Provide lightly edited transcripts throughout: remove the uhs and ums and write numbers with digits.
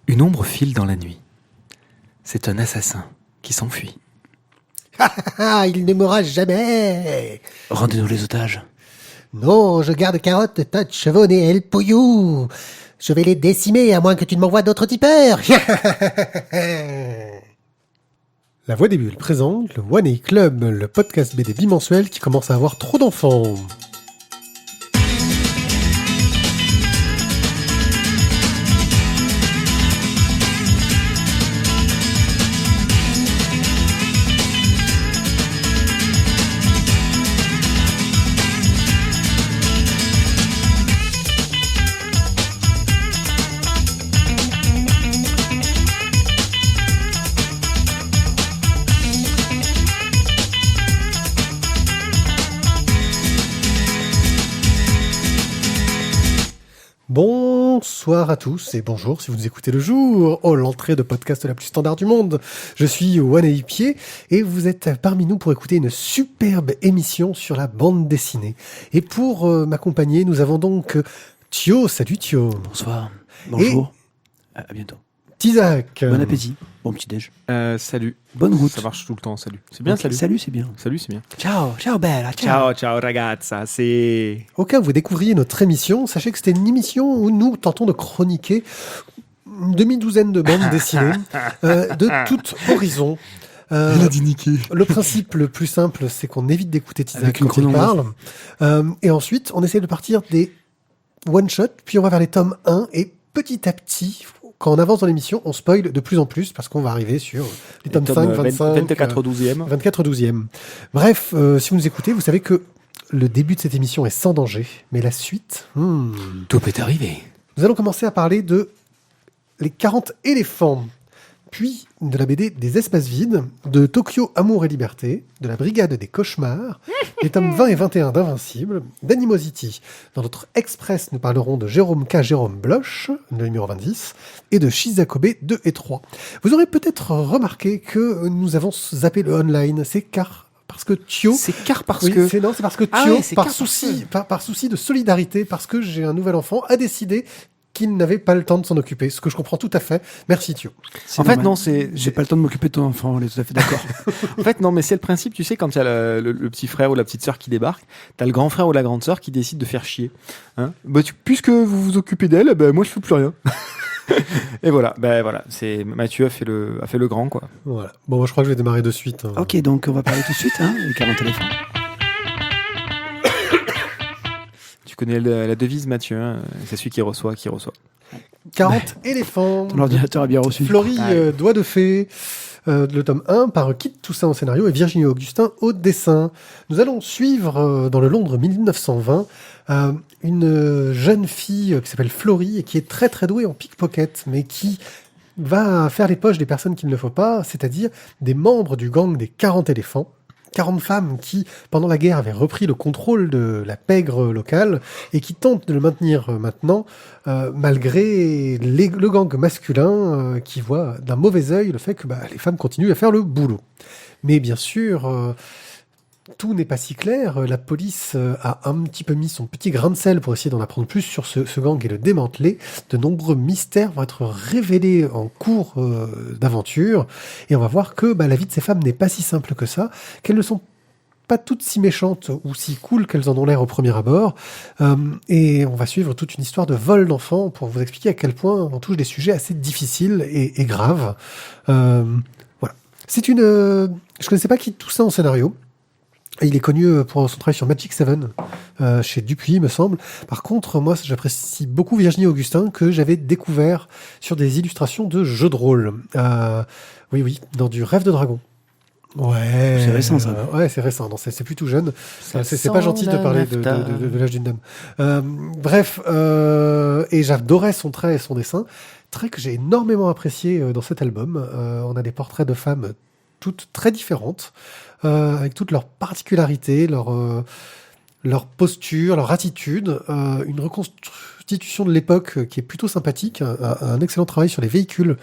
Une ombre file dans la nuit. C'est un assassin qui s'enfuit. Il ne mourra jamais. Rendez-nous les otages. Non, je garde Carotte, Touch, Chevonnet et El Pouillou. Je vais les décimer à moins que tu ne m'envoies d'autres tipeurs. La Voix des Bulles présente le One A Club, le podcast BD bimensuel qui commence à avoir trop d'enfants. Bonsoir à tous et bonjour si vous nous écoutez le jour. Oh, l'entrée de podcast la plus standard du monde. Je suis One A Pied et vous êtes parmi nous pour écouter une superbe émission sur la bande dessinée. Et pour m'accompagner, nous avons donc Thio. Salut Thio. Bonsoir. Bonjour. À bientôt. Tizak. Bon appétit. Bon petit-déj. Salut. Bonne route. Ça marche tout le temps, salut. C'est bien, Ok, salut. Salut, c'est bien. Salut, c'est bien. Ciao, ciao bella, ciao. Ciao, ciao ragazza, c'est... Au cas où vous découvriez notre émission, sachez que c'était une émission où nous tentons de chroniquer une demi-douzaine de bandes dessinées de tout horizon. Il a dit niquer. Le principe le plus simple, c'est qu'on évite d'écouter Tizak Avec une quand il chrono. parle. Et ensuite, on essaie de partir des one-shots, puis on va vers les tomes 1, et petit à petit, quand on avance dans l'émission, on spoil de plus en plus, parce qu'on va arriver sur les tomes 5, 25... 24 au 12e. 24 au 12e. Bref, si vous nous écoutez, vous savez que le début de cette émission est sans danger, mais la suite... Tout peut arriver. Nous allons commencer à parler de Les 40 éléphants, puis de la BD des espaces vides, de Tokyo Amour et Liberté, de la Brigade des cauchemars, les tomes 20 et 21 d'Invincible, d'Animosity. Dans notre Express, nous parlerons de Jérôme K. Jérôme Bloch, le numéro 20, et de Shizakobe 2 et 3. Vous aurez peut-être remarqué que nous avons zappé le online, parce que Thio... C'est car parce Oui, que... c'est parce que Thio, Ah ouais, c'est par car souci de solidarité, parce que j'ai un nouvel enfant, a décidé qu'il n'avait pas le temps de s'en occuper, ce que je comprends tout à fait. Merci Thio. C'est En fait, normal. non, c'est... J'ai pas le temps de m'occuper de ton enfant, on est tout à fait d'accord. En fait, non, mais c'est le principe, tu sais, quand il y a le petit frère ou la petite sœur qui débarque, t'as le grand frère ou la grande sœur qui décide de faire chier. Hein, puisque vous vous occupez d'elle, moi je fais plus rien. Et voilà, c'est Mathieu a fait le grand, quoi. Voilà. Bon, je crois que je vais démarrer de suite. Ok, donc on va parler tout de suite, les 40 éléphants. Tu connais la devise, Mathieu, hein, c'est celui qui reçoit. 40 éléphants. Ton ordinateur a bien reçu. Florie, Doigt de fée. Le tome 1 par Kit Toussaint au scénario et Virginie Augustin au dessin. Nous allons suivre dans le Londres 1920 une jeune fille qui s'appelle Florie et qui est très très douée en pickpocket, mais qui va faire les poches des personnes qu'il ne faut pas, c'est-à-dire des membres du gang des 40 éléphants. 40 femmes qui, pendant la guerre, avaient repris le contrôle de la pègre locale et qui tentent de le maintenir maintenant, malgré le gang masculin qui voit d'un mauvais œil le fait que les femmes continuent à faire le boulot. Mais bien sûr, tout n'est pas si clair. La police a un petit peu mis son petit grain de sel pour essayer d'en apprendre plus sur ce gang et le démanteler. De nombreux mystères vont être révélés en cours d'aventure. Et on va voir que la vie de ces femmes n'est pas si simple que ça, qu'elles ne sont pas toutes si méchantes ou si cool qu'elles en ont l'air au premier abord. Et on va suivre toute une histoire de vol d'enfants pour vous expliquer à quel point on touche des sujets assez difficiles et graves. Voilà. C'est une... je connaissais pas Kit Toussaint en scénario. Il est connu pour son travail sur Magic 7, chez Dupuis, il me semble. Par contre, moi, j'apprécie beaucoup Virginie Augustin, que j'avais découvert sur des illustrations de jeux de rôle. Oui, dans du Rêve de Dragon. Ouais. C'est récent, ça. Ouais, c'est récent. Non, c'est plutôt jeune. Ça C'est pas gentil de parler de l'âge d'une dame. Bref, et j'adorais son trait et son dessin. Trait que j'ai énormément apprécié dans cet album. On a des portraits de femmes toutes très différentes, avec toutes leurs particularités, leur posture, leur attitude, une reconstitution de l'époque qui est plutôt sympathique, un excellent travail sur les véhicules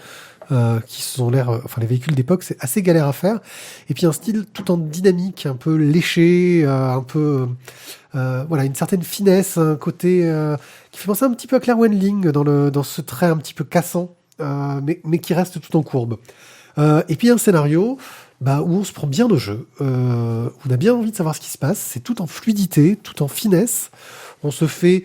qui sont les véhicules d'époque, c'est assez galère à faire, et puis un style tout en dynamique, un peu léché, une certaine finesse, un côté qui fait penser un petit peu à Claire Wenling dans ce trait un petit peu cassant mais qui reste tout en courbe. Et puis un scénario où on se prend bien au jeu, où on a bien envie de savoir ce qui se passe, c'est tout en fluidité, tout en finesse, on se fait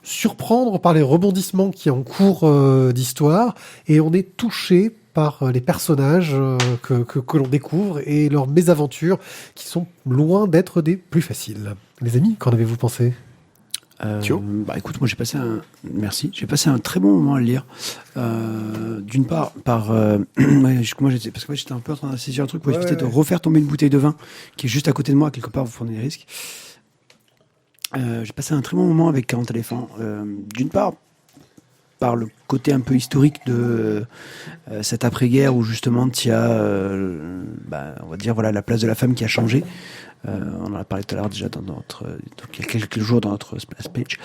surprendre par les rebondissements qui sont en cours d'histoire, et on est touché par les personnages que l'on découvre et leurs mésaventures qui sont loin d'être des plus faciles. Les amis, qu'en avez-vous pensé ? Écoute, moi j'ai passé un très bon moment à le lire. D'une part, moi j'étais un peu en train de saisir un truc pour éviter de refaire tomber une bouteille de vin qui est juste à côté de moi, quelque part vous prenez des risques. J'ai passé un très bon moment avec 40 éléphants. D'une part, par le côté un peu historique de cette après-guerre où justement il y a, on va dire voilà la place de la femme qui a changé. On en a parlé tout à l'heure déjà il y a quelques jours dans notre splash page.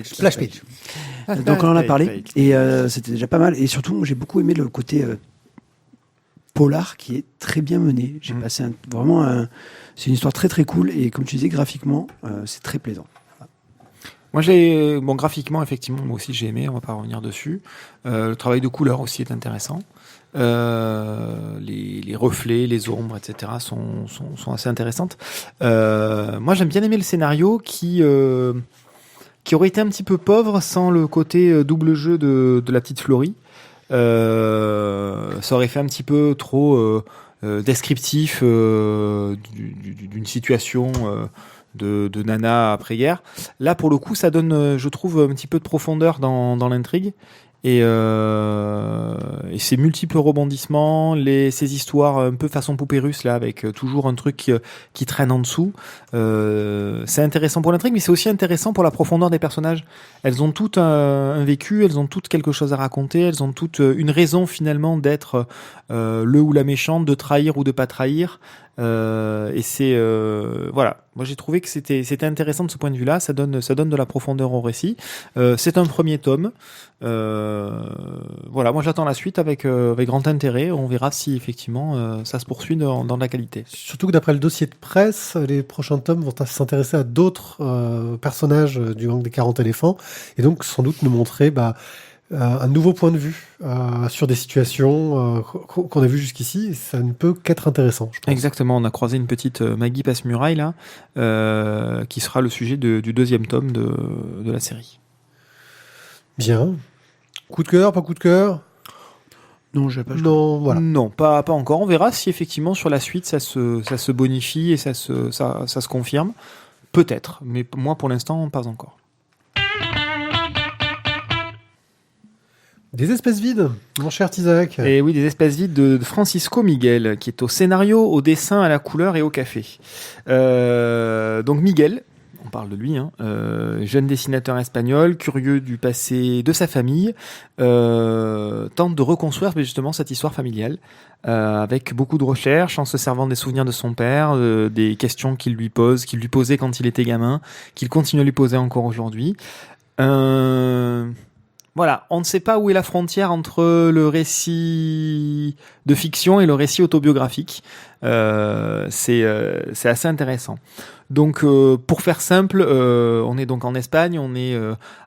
Splash page. Donc on en a parlé et c'était déjà pas mal. Et surtout, j'ai beaucoup aimé le côté polar qui est très bien mené. J'ai passé c'est une histoire très très cool et comme tu disais graphiquement, c'est très plaisant. Moi, graphiquement, effectivement, moi aussi j'ai aimé, on va pas revenir dessus. Le travail de couleur aussi est intéressant. Les reflets, les ombres, etc. sont assez intéressantes. Moi, j'aime bien aimer le scénario qui aurait été un petit peu pauvre sans le côté double jeu de la petite Florie. Ça aurait fait un petit peu trop descriptif d'une situation de nana après-guerre. Là, pour le coup, ça donne, je trouve, un petit peu de profondeur dans l'intrigue. Et ces multiples rebondissements, ces histoires un peu façon poupée russe, là, avec toujours un truc qui traîne en dessous, c'est intéressant pour l'intrigue, mais c'est aussi intéressant pour la profondeur des personnages. Elles ont toutes un vécu, elles ont toutes quelque chose à raconter, elles ont toutes une raison finalement d'être le ou la méchante, de trahir ou de pas trahir. Et c'est voilà. Moi, j'ai trouvé que c'était intéressant de ce point de vue-là. Ça donne de la profondeur au récit. C'est un premier tome. Voilà. Moi, j'attends la suite avec grand intérêt. On verra si effectivement ça se poursuit dans la qualité. Surtout que d'après le dossier de presse, les prochains tomes vont s'intéresser à d'autres personnages du gang des 40 éléphants et donc sans doute nous montrer un nouveau point de vue sur des situations qu'on a vues jusqu'ici, et ça ne peut qu'être intéressant, je pense. Exactement, on a croisé une petite Maggie Passe-Muraille là, qui sera le sujet du deuxième tome de la série. Bien. Coup de cœur, pas coup de cœur ? Non, je vais pas. Non, voilà. Non, pas encore. On verra si effectivement sur la suite ça se bonifie et ça se confirme. Peut-être, mais moi pour l'instant pas encore. Des espèces vides, mon cher Isaac. Et oui, des espèces vides de Francisco Miguel, qui est au scénario, au dessin, à la couleur et au café. Donc Miguel, on parle de lui, jeune dessinateur espagnol, curieux du passé de sa famille, tente de reconstruire justement cette histoire familiale, avec beaucoup de recherches, en se servant des souvenirs de son père, des questions qu'il lui posait quand il était gamin, qu'il continue à lui poser encore aujourd'hui. Voilà, on ne sait pas où est la frontière entre le récit de fiction et le récit autobiographique. C'est assez intéressant. Donc, pour faire simple, on est donc en Espagne, on est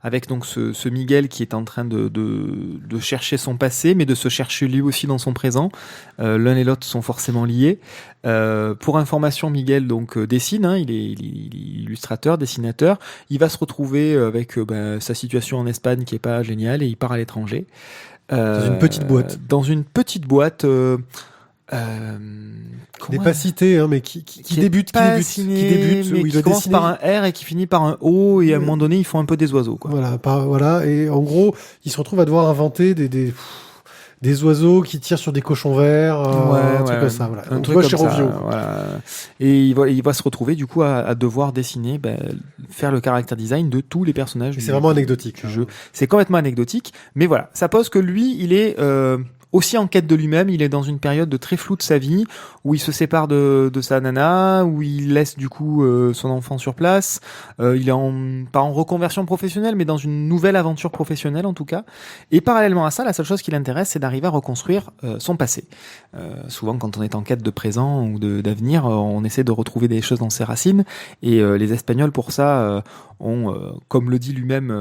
avec donc ce Miguel qui est en train de chercher son passé, mais de se chercher lui aussi dans son présent. L'un et l'autre sont forcément liés. Pour information, Miguel donc dessine, il est illustrateur, dessinateur. Il va se retrouver avec sa situation en Espagne qui est pas géniale et il part à l'étranger. Dans une petite boîte. Dans une petite boîte. N'est pas cité, mais qui débute, mais où il qui doit commence dessiner. par un R et qui finit par un O, et à un moment donné, ils font un peu des oiseaux, quoi. Voilà, et en gros, il se retrouve à devoir inventer des oiseaux qui tirent sur des cochons verts, un truc comme ça, voilà. Un truc comme ça, voilà. Et il va se retrouver, du coup, à devoir dessiner, faire le character design de tous les personnages. Et c'est vraiment anecdotique. Du jeu. C'est complètement anecdotique, mais voilà. Ça pose que lui, il est, aussi en quête de lui-même. Il est dans une période de très floue de sa vie, où il se sépare de sa nana, où il laisse du coup son enfant sur place. Il est pas en reconversion professionnelle, mais dans une nouvelle aventure professionnelle en tout cas. Et parallèlement à ça, la seule chose qui l'intéresse, c'est d'arriver à reconstruire son passé. Souvent, quand on est en quête de présent ou d'avenir, on essaie de retrouver des choses dans ses racines. Et les Espagnols, pour ça, ont, comme le dit lui-même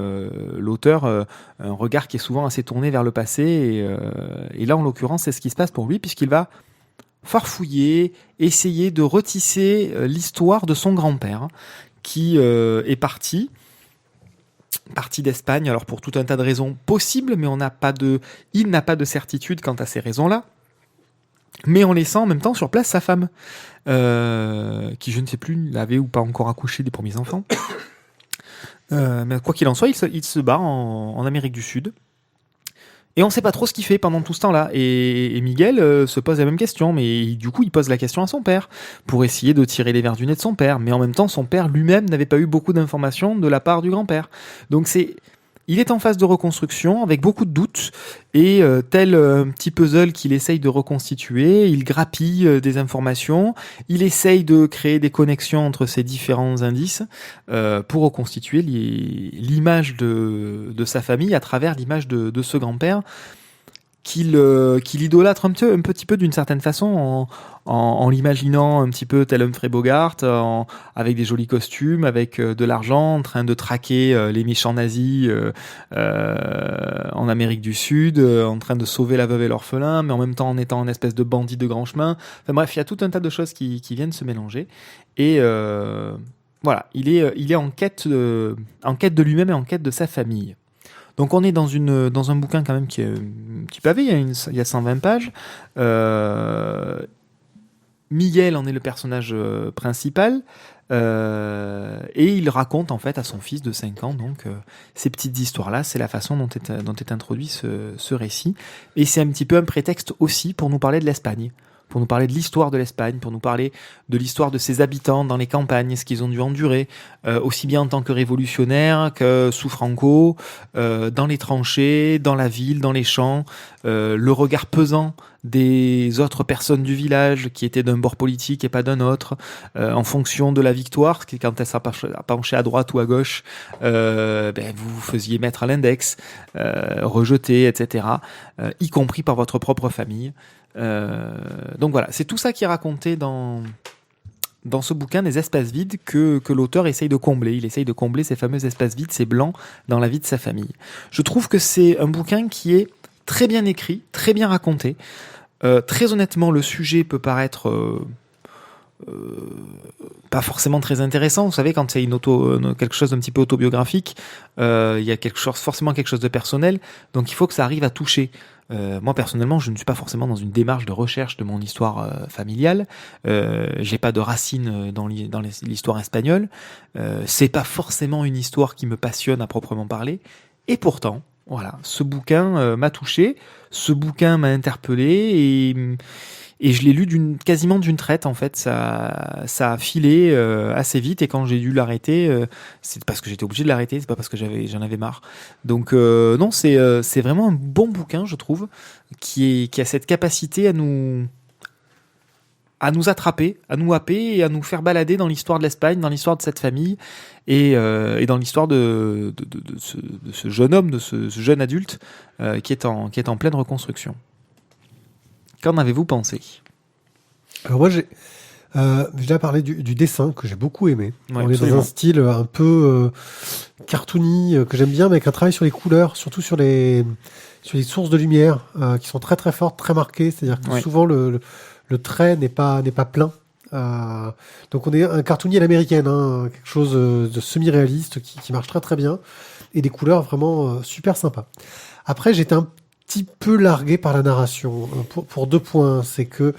l'auteur, un regard qui est souvent assez tourné vers le passé. Et là, en l'occurrence, c'est ce qui se passe pour lui, puisqu'il va farfouiller, essayer de retisser l'histoire de son grand-père, qui est parti d'Espagne, alors pour tout un tas de raisons possibles, mais il n'a pas de certitude quant à ces raisons-là, mais en laissant en même temps sur place sa femme, qui, je ne sais plus, avait ou pas encore accouché des premiers enfants. Mais quoi qu'il en soit, il se bat en Amérique du Sud. Et on ne sait pas trop ce qu'il fait pendant tout ce temps-là. Et Miguel se pose la même question, mais du coup, il pose la question à son père, pour essayer de tirer les vers du nez de son père. Mais en même temps, son père lui-même n'avait pas eu beaucoup d'informations de la part du grand-père. Donc il est en phase de reconstruction, avec beaucoup de doutes, et tel un petit puzzle qu'il essaye de reconstituer, il grappille des informations, il essaye de créer des connexions entre ces différents indices pour reconstituer l'image de sa famille à travers l'image de ce grand-père qu'il idolâtre un petit peu d'une certaine façon en l'imaginant un petit peu tel Humphrey Bogart, avec des jolis costumes, avec de l'argent, en train de traquer les méchants nazis en Amérique du Sud, en train de sauver la veuve et l'orphelin, mais en même temps en étant une espèce de bandit de grand chemin. Enfin bref, il y a tout un tas de choses qui viennent se mélanger. Et voilà, il est en quête de lui-même et en quête de sa famille. Donc on est dans un bouquin quand même qui est un petit pavé, il y a 120 pages. Miguel en est le personnage principal, et il raconte en fait à son fils de 5 ans donc ces petites histoires-là. C'est la façon dont est introduit ce récit, et c'est un petit peu un prétexte aussi pour nous parler de l'Espagne, pour nous parler de l'histoire de l'Espagne, pour nous parler de l'histoire de ses habitants dans les campagnes, ce qu'ils ont dû endurer, aussi bien en tant que révolutionnaires que sous Franco, dans les tranchées, dans la ville, dans les champs, le regard pesant des autres personnes du village qui étaient d'un bord politique et pas d'un autre, en fonction de la victoire, quand elle sera penchée à droite ou à gauche, vous vous faisiez mettre à l'index, rejeté, etc., y compris par votre propre famille. Donc voilà, c'est tout ça qui est raconté dans ce bouquin des espaces vides que l'auteur essaye de combler. Il essaye de combler ces fameux espaces vides, ces blancs dans la vie de sa famille. Je trouve que c'est un bouquin qui est très bien écrit, très bien raconté. Très honnêtement, le sujet peut paraître pas forcément très intéressant. Vous savez, quand c'est quelque chose d'un petit peu autobiographique, il y a forcément quelque chose de personnel, donc il faut que ça arrive à toucher. Moi personnellement, je ne suis pas forcément dans une démarche de recherche de mon histoire familiale. J'ai pas de racines dans l'histoire espagnole. C'est pas forcément une histoire qui me passionne à proprement parler. Et pourtant, voilà, ce bouquin m'a touché, ce bouquin m'a interpellé, et je l'ai lu quasiment d'une traite en fait. Ça a filé assez vite, et quand j'ai dû l'arrêter, c'est parce que j'étais obligé de l'arrêter, c'est pas parce que j'en avais marre. Donc non, c'est vraiment un bon bouquin, je trouve, qui a cette capacité à nous attraper, à nous happer et à nous faire balader dans l'histoire de l'Espagne, dans l'histoire de cette famille, et dans l'histoire de ce jeune homme, de ce jeune adulte qui est en pleine reconstruction. Qu'en avez-vous pensé ? Alors moi, j'ai déjà parlé du dessin que j'ai beaucoup aimé. Ouais, on est dans un style un peu cartoony que j'aime bien, mais avec un travail sur les couleurs, surtout sur les sources de lumière qui sont très très fortes, très marquées. C'est-à-dire que souvent le trait n'est pas plein. Donc on est un cartoony à l'américaine, quelque chose de semi-réaliste qui marche très très bien, et des couleurs vraiment super sympas. Après, j'étais un petit peu largué par la narration pour 2 points. C'est que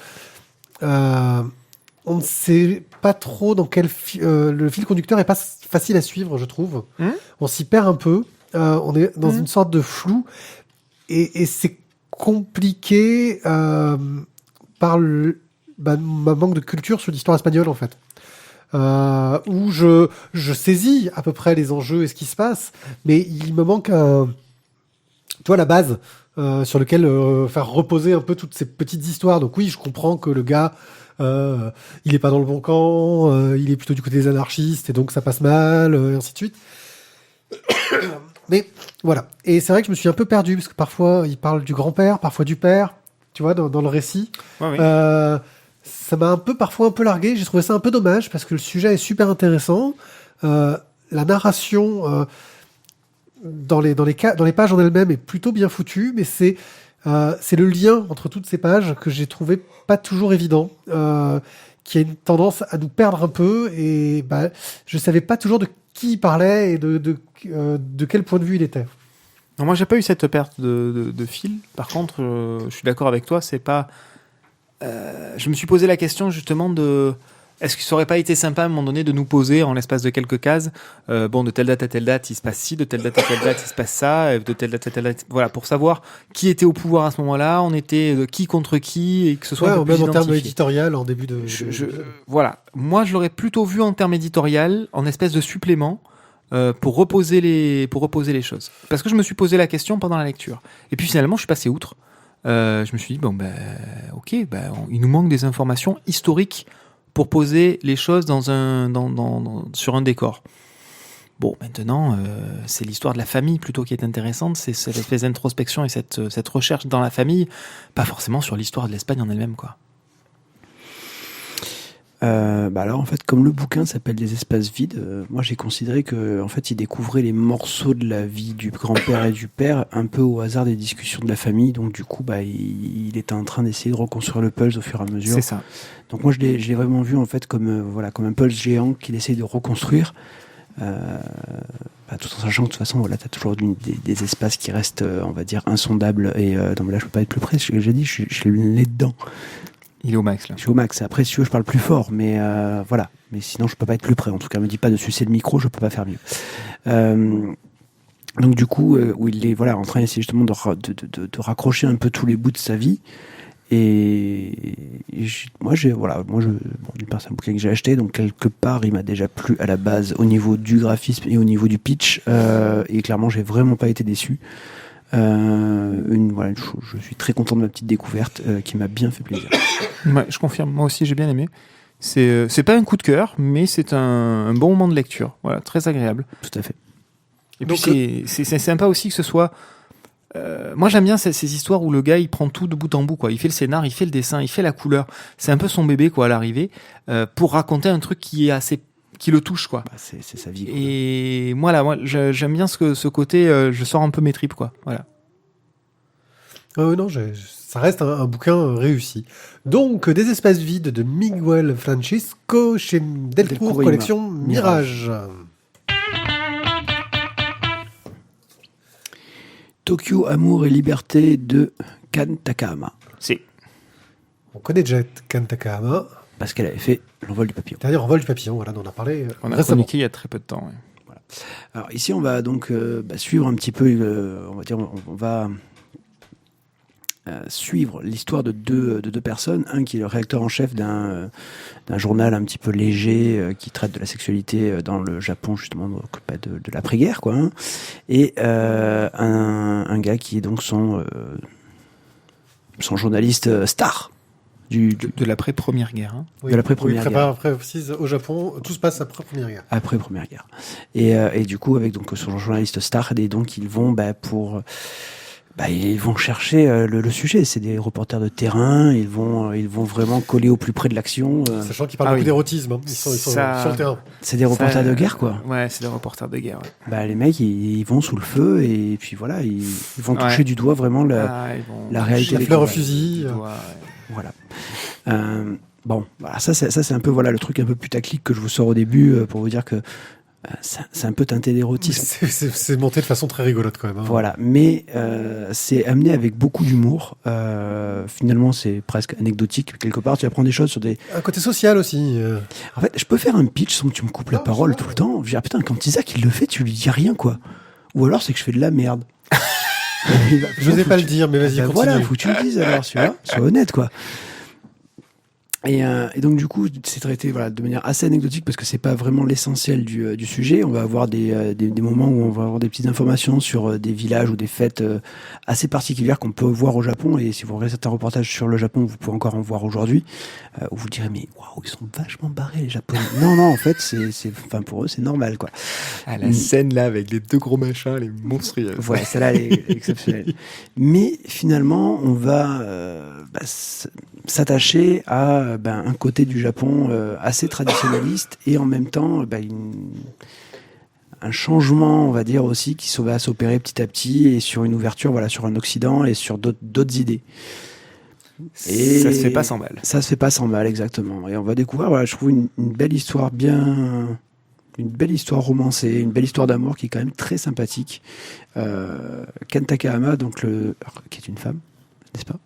on ne sait pas trop dans quel le fil conducteur est pas facile à suivre, je trouve. On s'y perd un peu. On est dans une sorte de flou, et c'est compliqué par ma manque de culture sur l'histoire espagnole en fait. Où je saisis à peu près les enjeux et ce qui se passe, mais il me manque tu vois, la base sur lequel faire reposer un peu toutes ces petites histoires. Donc oui, je comprends que le gars, il est pas dans le bon camp, il est plutôt du côté des anarchistes, et donc ça passe mal, et ainsi de suite. Mais voilà. Et c'est vrai que je me suis un peu perdu, parce que parfois, il parle du grand-père, parfois du père, tu vois, dans le récit. Ouais, oui. Ça m'a parfois un peu largué. J'ai trouvé ça un peu dommage, parce que le sujet est super intéressant. La narration dans les pages en elles-mêmes est plutôt bien foutue, mais c'est le lien entre toutes ces pages que j'ai trouvé pas toujours évident, qui a une tendance à nous perdre un peu, et je savais pas toujours de qui il parlait et de quel point de vue il était. Non, moi, j'ai pas eu cette perte de fil. Par contre, je suis d'accord avec toi, c'est pas. Je me suis posé la question justement de. Est-ce que ça aurait pas été sympa à un moment donné de nous poser en l'espace de quelques cases, de telle date à telle date il se passe ci, de telle date à telle date il se passe ça, de telle date à telle date, voilà, pour savoir qui était au pouvoir à ce moment-là, on était qui contre qui, et que ce soit un peu plus même en termes identifié. éditorial en début de. Voilà, moi je l'aurais plutôt vu en termes éditorial, en espèce de supplément. Pour reposer les choses. Parce que je me suis posé la question pendant la lecture. Et puis finalement, je suis passé outre. Je me suis dit, il nous manque des informations historiques pour poser les choses sur un décor. Bon, maintenant, c'est l'histoire de la famille plutôt qui est intéressante. C'est cette espèce d'introspection et cette recherche dans la famille, pas forcément sur l'histoire de l'Espagne en elle-même, quoi. Alors en fait, comme le bouquin s'appelle Des espaces vides, moi j'ai considéré que en fait il découvrait les morceaux de la vie du grand-père et du père un peu au hasard des discussions de la famille. Donc du coup, il était en train d'essayer de reconstruire le puzzle au fur et à mesure. C'est ça. Donc moi je l'ai vraiment vu en fait comme un puzzle géant qu'il essaye de reconstruire. Tout en sachant que de toute façon, voilà, t'as toujours des espaces qui restent, on va dire, insondables. Et non, mais là je peux pas être plus près. J'ai dit, je suis le nez dedans. Il est au max là. Je suis au max. Après, si tu veux, je parle plus fort, mais voilà. Mais sinon, je peux pas être plus près. En tout cas, me dis pas de sucer le micro, je peux pas faire mieux. Donc du coup, où il est en train d'essayer justement de raccrocher un peu tous les bouts de sa vie. Moi, c'est un bouquin que j'ai acheté, donc quelque part, il m'a déjà plu à la base au niveau du graphisme et au niveau du pitch. Et clairement, j'ai vraiment pas été déçu. Je suis très content de ma petite découverte qui m'a bien fait plaisir. Ouais, je confirme. Moi aussi, j'ai bien aimé. C'est pas un coup de cœur, mais c'est un bon moment de lecture. Voilà, très agréable. Tout à fait. Et puis c'est sympa aussi que ce soit. Moi, j'aime bien ces histoires où le gars il prend tout de bout en bout, quoi. Il fait le scénar, il fait le dessin, il fait la couleur. C'est un peu son bébé, quoi, à l'arrivée, pour raconter un truc qui le touche, quoi. C'est sa vie, quoi. Et moi j'aime bien ce côté, je sors un peu mes tripes, quoi. Voilà. Non, ça reste un bouquin réussi. Donc, Des espaces vides de Miguel Francisco chez Delcourt collection Mirage. Tokyo, amour et liberté de Kan Takahama. Si. On connaît déjà Kan Takahama. Parce qu'elle avait fait L'envol du papillon. Dernier Envol du papillon, voilà, dont on a parlé on a récemment. chroniqué il y a très peu de temps. Ouais. Voilà. Alors ici, on va donc suivre un petit peu, on va suivre l'histoire de deux personnes. Un qui est le rédacteur en chef d'un journal un petit peu léger qui traite de la sexualité dans le Japon, justement, de l'après-guerre, quoi. Hein. Et un gars qui est donc son journaliste star. De l'après-première guerre. Hein. Oui, de l'après-première guerre. Après, au Japon, tout se passe après Première Guerre. Après Première Guerre. Et du coup, avec donc son journaliste star, et donc ils vont ils vont chercher le sujet. C'est des reporters de terrain. Ils vont vraiment coller au plus près de l'action. Sachant qu'ils parlent beaucoup d'érotisme. Hein. Ils sont sur le terrain. C'est des reporters de guerre, quoi. Ouais, c'est des reporters de guerre. Ouais. Les mecs, ils vont sous le feu et puis voilà, ils vont toucher du doigt vraiment la réalité. La fleur au fusil. Voilà. Ça c'est un peu le truc un peu putaclic que je vous sors au début pour vous dire que c'est un peu teinté d'érotisme. C'est monté de façon très rigolote quand même. Hein. Voilà, mais c'est amené avec beaucoup d'humour. Finalement, c'est presque anecdotique. Quelque part, tu apprends des choses sur des... Un côté social aussi. En fait, je peux faire un pitch sans que tu me coupes la parole tout le temps. Je veux dire, putain, quand Isaac il le fait, tu lui dis rien, quoi. Ou alors, c'est que je fais de la merde. Je n'osais pas le dire, mais vas-y, continue. Voilà, faut que tu le dises alors, tu vois. Sois honnête, quoi. Et donc du coup, c'est traité de manière assez anecdotique parce que c'est pas vraiment l'essentiel du sujet. On va avoir des moments où on va avoir des petites informations sur des villages ou des fêtes assez particulières qu'on peut voir au Japon. Et si vous regardez certains reportages sur le Japon, vous pouvez encore en voir aujourd'hui. Où vous direz mais waouh, ils sont vachement barrés les Japonais. Non, en fait, enfin pour eux c'est normal quoi. La scène là avec les 2 gros machins, elle est monstrueuse. Ouais, celle-là elle est exceptionnelle. Mais finalement, on va s'attacher à un côté du Japon assez traditionnaliste et en même temps un changement, on va dire aussi, qui va s'opérer petit à petit et sur une ouverture, sur un Occident et sur d'autres idées. Et ça se fait pas sans mal. Ça se fait pas sans mal, exactement. Et on va découvrir, je trouve une belle histoire une belle histoire romancée, une belle histoire d'amour qui est quand même très sympathique. Ken Takahama, donc qui est une femme, n'est-ce pas?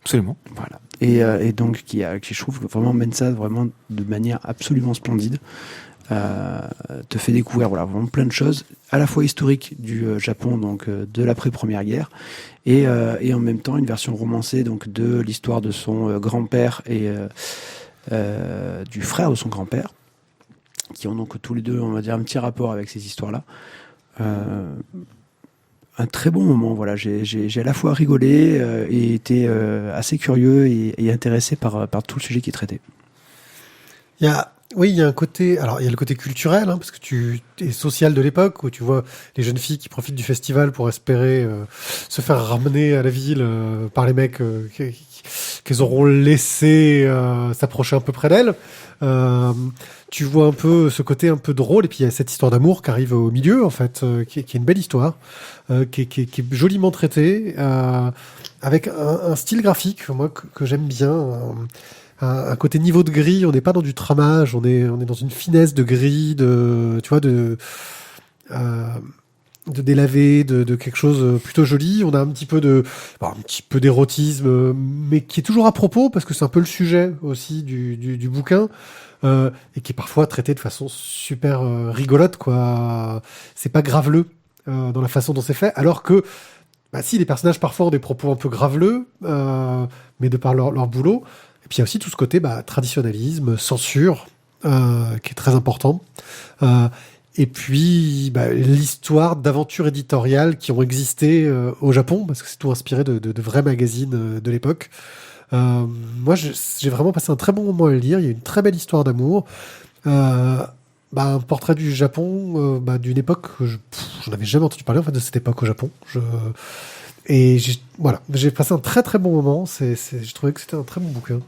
Absolument. Voilà. Et donc qui je trouve vraiment mène ça vraiment de manière absolument splendide. Te fait découvrir vraiment plein de choses, à la fois historiques du Japon, donc de l'après-première guerre, et en même temps une version romancée donc de l'histoire de son grand-père et du frère de son grand-père, qui ont donc tous les deux, on va dire, un petit rapport avec ces histoires-là. Un très bon moment, j'ai à la fois rigolé et été assez curieux et intéressé par tout le sujet qui est traité. Oui, il y a un côté. Alors, il y a le côté culturel, parce que tu es social de l'époque où tu vois les jeunes filles qui profitent du festival pour espérer se faire ramener à la ville par les mecs qu'elles auront laissé s'approcher un peu près d'elles. Tu vois un peu ce côté un peu drôle, et puis il y a cette histoire d'amour qui arrive au milieu, en fait, qui est une belle histoire, qui est joliment traitée, avec un style graphique, moi, que j'aime bien. Un côté niveau de gris, on n'est pas dans du tramage, on est dans une finesse de gris, de délavé, de quelque chose plutôt joli. On a un petit peu d'érotisme, mais qui est toujours à propos parce que c'est un peu le sujet aussi du bouquin, et qui est parfois traité de façon super rigolote, quoi. C'est pas graveleux dans la façon dont c'est fait, alors que si les personnages parfois ont des propos un peu graveleux, mais de par leur boulot. Et puis il y a aussi tout ce côté traditionnalisme, censure, qui est très important. Et puis l'histoire d'aventures éditoriales qui ont existé au Japon, parce que c'est tout inspiré de vrais magazines de l'époque. Moi, j'ai vraiment passé un très bon moment à le lire. Il y a une très belle histoire d'amour. Un portrait du Japon, d'une époque que je n'avais jamais entendu parler, en fait, de cette époque au Japon. Et j'ai passé un très très bon moment. Je trouvais que c'était un très bon bouquin.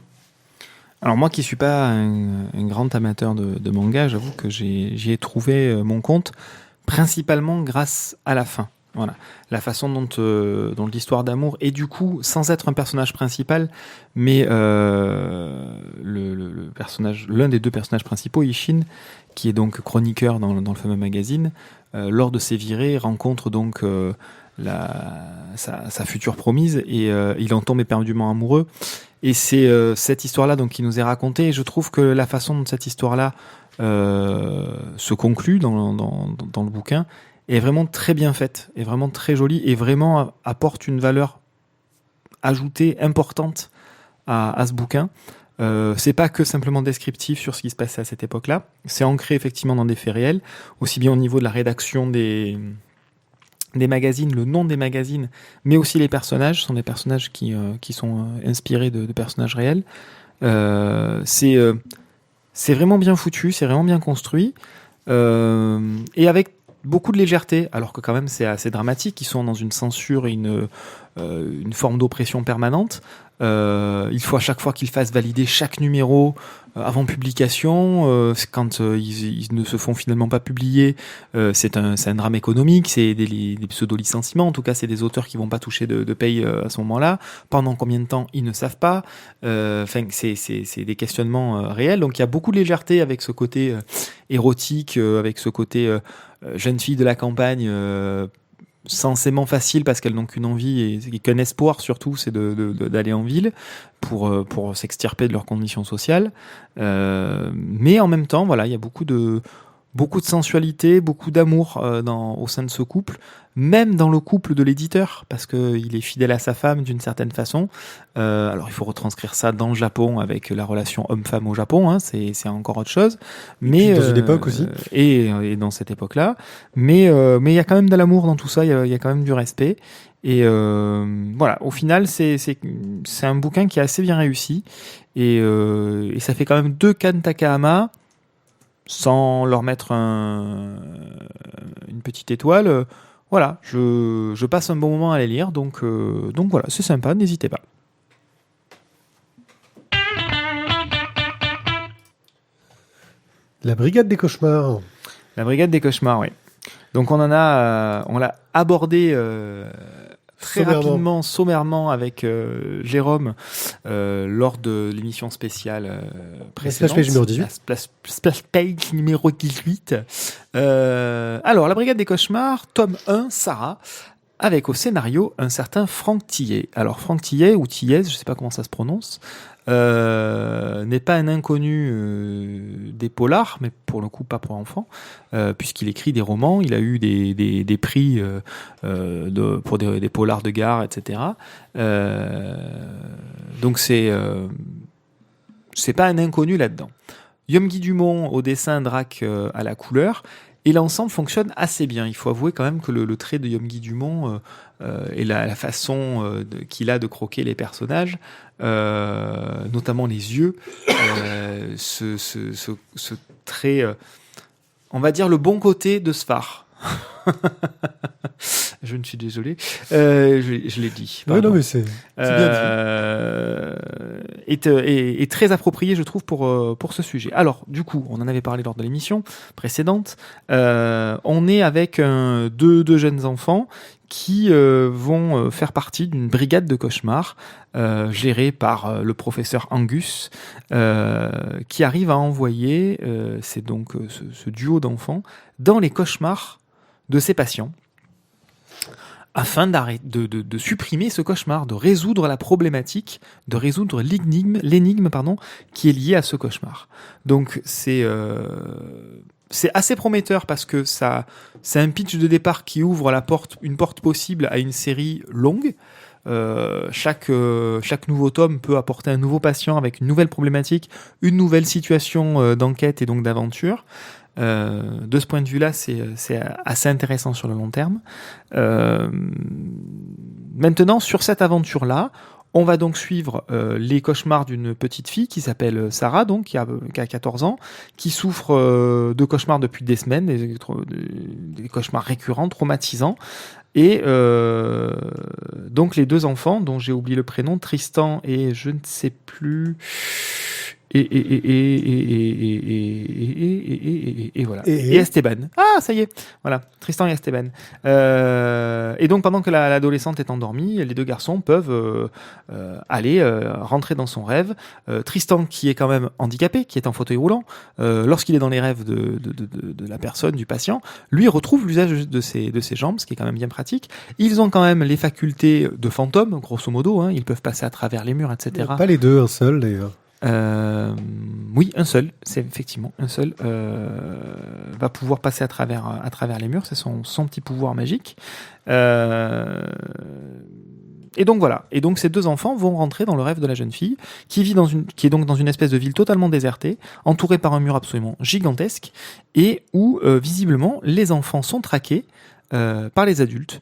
Alors moi qui suis pas un grand amateur de manga, j'avoue que j'y ai trouvé mon compte, principalement grâce à la fin. Voilà, la façon dont l'histoire d'amour, et du coup, sans être un personnage principal, mais le personnage, l'un des 2 personnages principaux, Ishin, qui est donc chroniqueur dans le fameux magazine, lors de ses virées, rencontre donc sa future promise, et il en tombe éperdument amoureux. Et c'est cette histoire-là donc qui nous est racontée, et je trouve que la façon dont cette histoire-là se conclut dans le bouquin est vraiment très bien faite, est vraiment très jolie, et vraiment apporte une valeur ajoutée importante à ce bouquin. C'est pas que simplement descriptif sur ce qui se passait à cette époque-là, c'est ancré effectivement dans des faits réels, aussi bien au niveau de la rédaction des magazines, le nom des magazines, mais aussi les personnages, sont des personnages qui sont inspirés de personnages réels. C'est vraiment bien foutu, c'est vraiment bien construit, et avec beaucoup de légèreté, alors que quand même c'est assez dramatique. Ils sont dans une censure et une forme d'oppression permanente. Il faut à chaque fois qu'ils fassent valider chaque numéro avant publication. Quand ils ne se font finalement pas publier, c'est un drame économique, c'est des pseudo-licenciements. En tout cas, c'est des auteurs qui vont pas toucher de paye à ce moment-là. Pendant combien de temps, ils ne savent pas. C'est des questionnements réels. Donc il y a beaucoup de légèreté avec ce côté érotique, avec ce côté jeune fille de la campagne, censément facile parce qu'elles n'ont qu'une envie et qu'un espoir surtout, c'est d'aller en ville pour s'extirper de leurs conditions sociales. Mais en même temps, voilà, il y a beaucoup de beaucoup de sensualité, beaucoup d'amour au sein de ce couple, même dans le couple de l'éditeur, parce qu'il est fidèle à sa femme d'une certaine façon. Alors il faut retranscrire ça dans le Japon avec la relation homme-femme au Japon, hein, c'est encore autre chose. Mais dans une époque aussi. Et dans cette époque-là. Mais il y a quand même de l'amour dans tout ça, il y a quand même du respect. Et voilà, au final, c'est un bouquin qui est assez bien réussi. Et ça fait quand même 2 Kan Takahama, sans leur mettre une petite étoile. Voilà, je passe un bon moment à les lire, donc voilà, c'est sympa, n'hésitez pas. La Brigade des cauchemars. La Brigade des cauchemars, oui. Donc on l'a abordé très rapidement, sommairement avec Jérôme lors de l'émission spéciale précédente. Splash Page numéro 18. Splash Page numéro 18. Alors, La Brigade des cauchemars, tome 1, Sarah, avec au scénario un certain Franck Tillet. Alors, Franck Tillet, ou Tillet, je ne sais pas comment ça se prononce, n'est pas un inconnu des polars, mais pour le coup pas pour enfants, puisqu'il écrit des romans, il a eu des prix pour des polars de gare, etc. Donc c'est pas un inconnu là-dedans. Yomi Dumont au dessin, Drac à la couleur, et l'ensemble fonctionne assez bien. Il faut avouer quand même que le trait de Yomi Dumont et la façon qu'il a de croquer les personnages, notamment les yeux, ce trait, on va dire le bon côté de Sfar. Je ne suis désolé, je l'ai dit. Oui, non, mais c'est bien dit. Est très approprié, je trouve, pour ce sujet. Alors, du coup, on en avait parlé lors de l'émission précédente. On est avec deux jeunes enfants qui vont faire partie d'une brigade de cauchemars gérée par le professeur Angus, qui arrive à envoyer, c'est donc ce duo d'enfants, dans les cauchemars de ses patients, afin de supprimer ce cauchemar, de résoudre la problématique, de résoudre l'énigme qui est liée à ce cauchemar. Donc c'est assez prometteur parce que c'est un pitch de départ qui ouvre une porte possible à une série longue. Chaque nouveau tome peut apporter un nouveau patient avec une nouvelle problématique, une nouvelle situation d'enquête et donc d'aventure. De ce point de vue-là, c'est assez intéressant sur le long terme. Maintenant, sur cette aventure-là, on va donc suivre les cauchemars d'une petite fille qui s'appelle Sarah, donc qui a 14 ans, qui souffre de cauchemars depuis des semaines, des cauchemars récurrents, traumatisants. Et donc les 2 enfants, dont j'ai oublié le prénom, Tristan et je ne sais plus... Et voilà. Et Esteban. Ah, ça y est. Voilà. Tristan et Esteban. Et donc, pendant que l'adolescente est endormie, les 2 garçons peuvent aller rentrer dans son rêve. Tristan, qui est quand même handicapé, qui est en fauteuil roulant, lorsqu'il est dans les rêves de la personne, du patient, lui retrouve l'usage de ses jambes, ce qui est quand même bien pratique. Ils ont quand même les facultés de fantôme, grosso modo. Hein. Ils peuvent passer à travers les murs, etc. Pas les 2, un seul d'ailleurs. Oui, un seul, c'est effectivement un seul va pouvoir passer à travers les murs, c'est son petit pouvoir magique. Et donc voilà. Et donc ces 2 enfants vont rentrer dans le rêve de la jeune fille qui est donc dans une espèce de ville totalement désertée, entourée par un mur absolument gigantesque et où visiblement les enfants sont traqués par les adultes.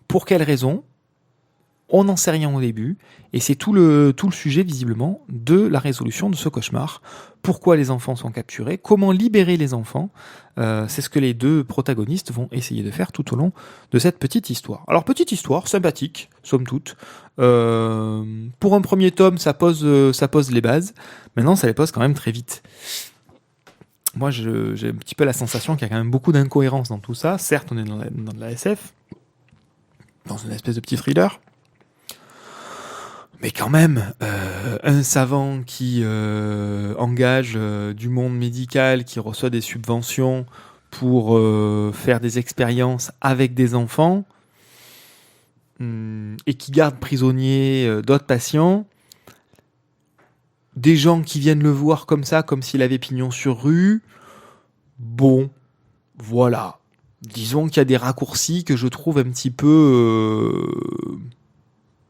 Pour quelles raisons ? On n'en sait rien au début, et c'est tout le sujet, visiblement, de la résolution de ce cauchemar. Pourquoi les enfants sont capturés ? Comment libérer les enfants ? C'est ce que les 2 protagonistes vont essayer de faire tout au long de cette petite histoire. Alors, petite histoire, sympathique, somme toute. Pour un premier tome, ça pose les bases. Maintenant, ça les pose quand même très vite. Moi, j'ai un petit peu la sensation qu'il y a quand même beaucoup d'incohérences dans tout ça. Certes, on est dans de la SF, dans une espèce de petit thriller. Mais quand même, un savant qui engage du monde médical, qui reçoit des subventions pour faire des expériences avec des enfants, et qui garde prisonniers d'autres patients, des gens qui viennent le voir comme ça, comme s'il avait pignon sur rue, bon, voilà. Disons qu'il y a des raccourcis que je trouve un petit peu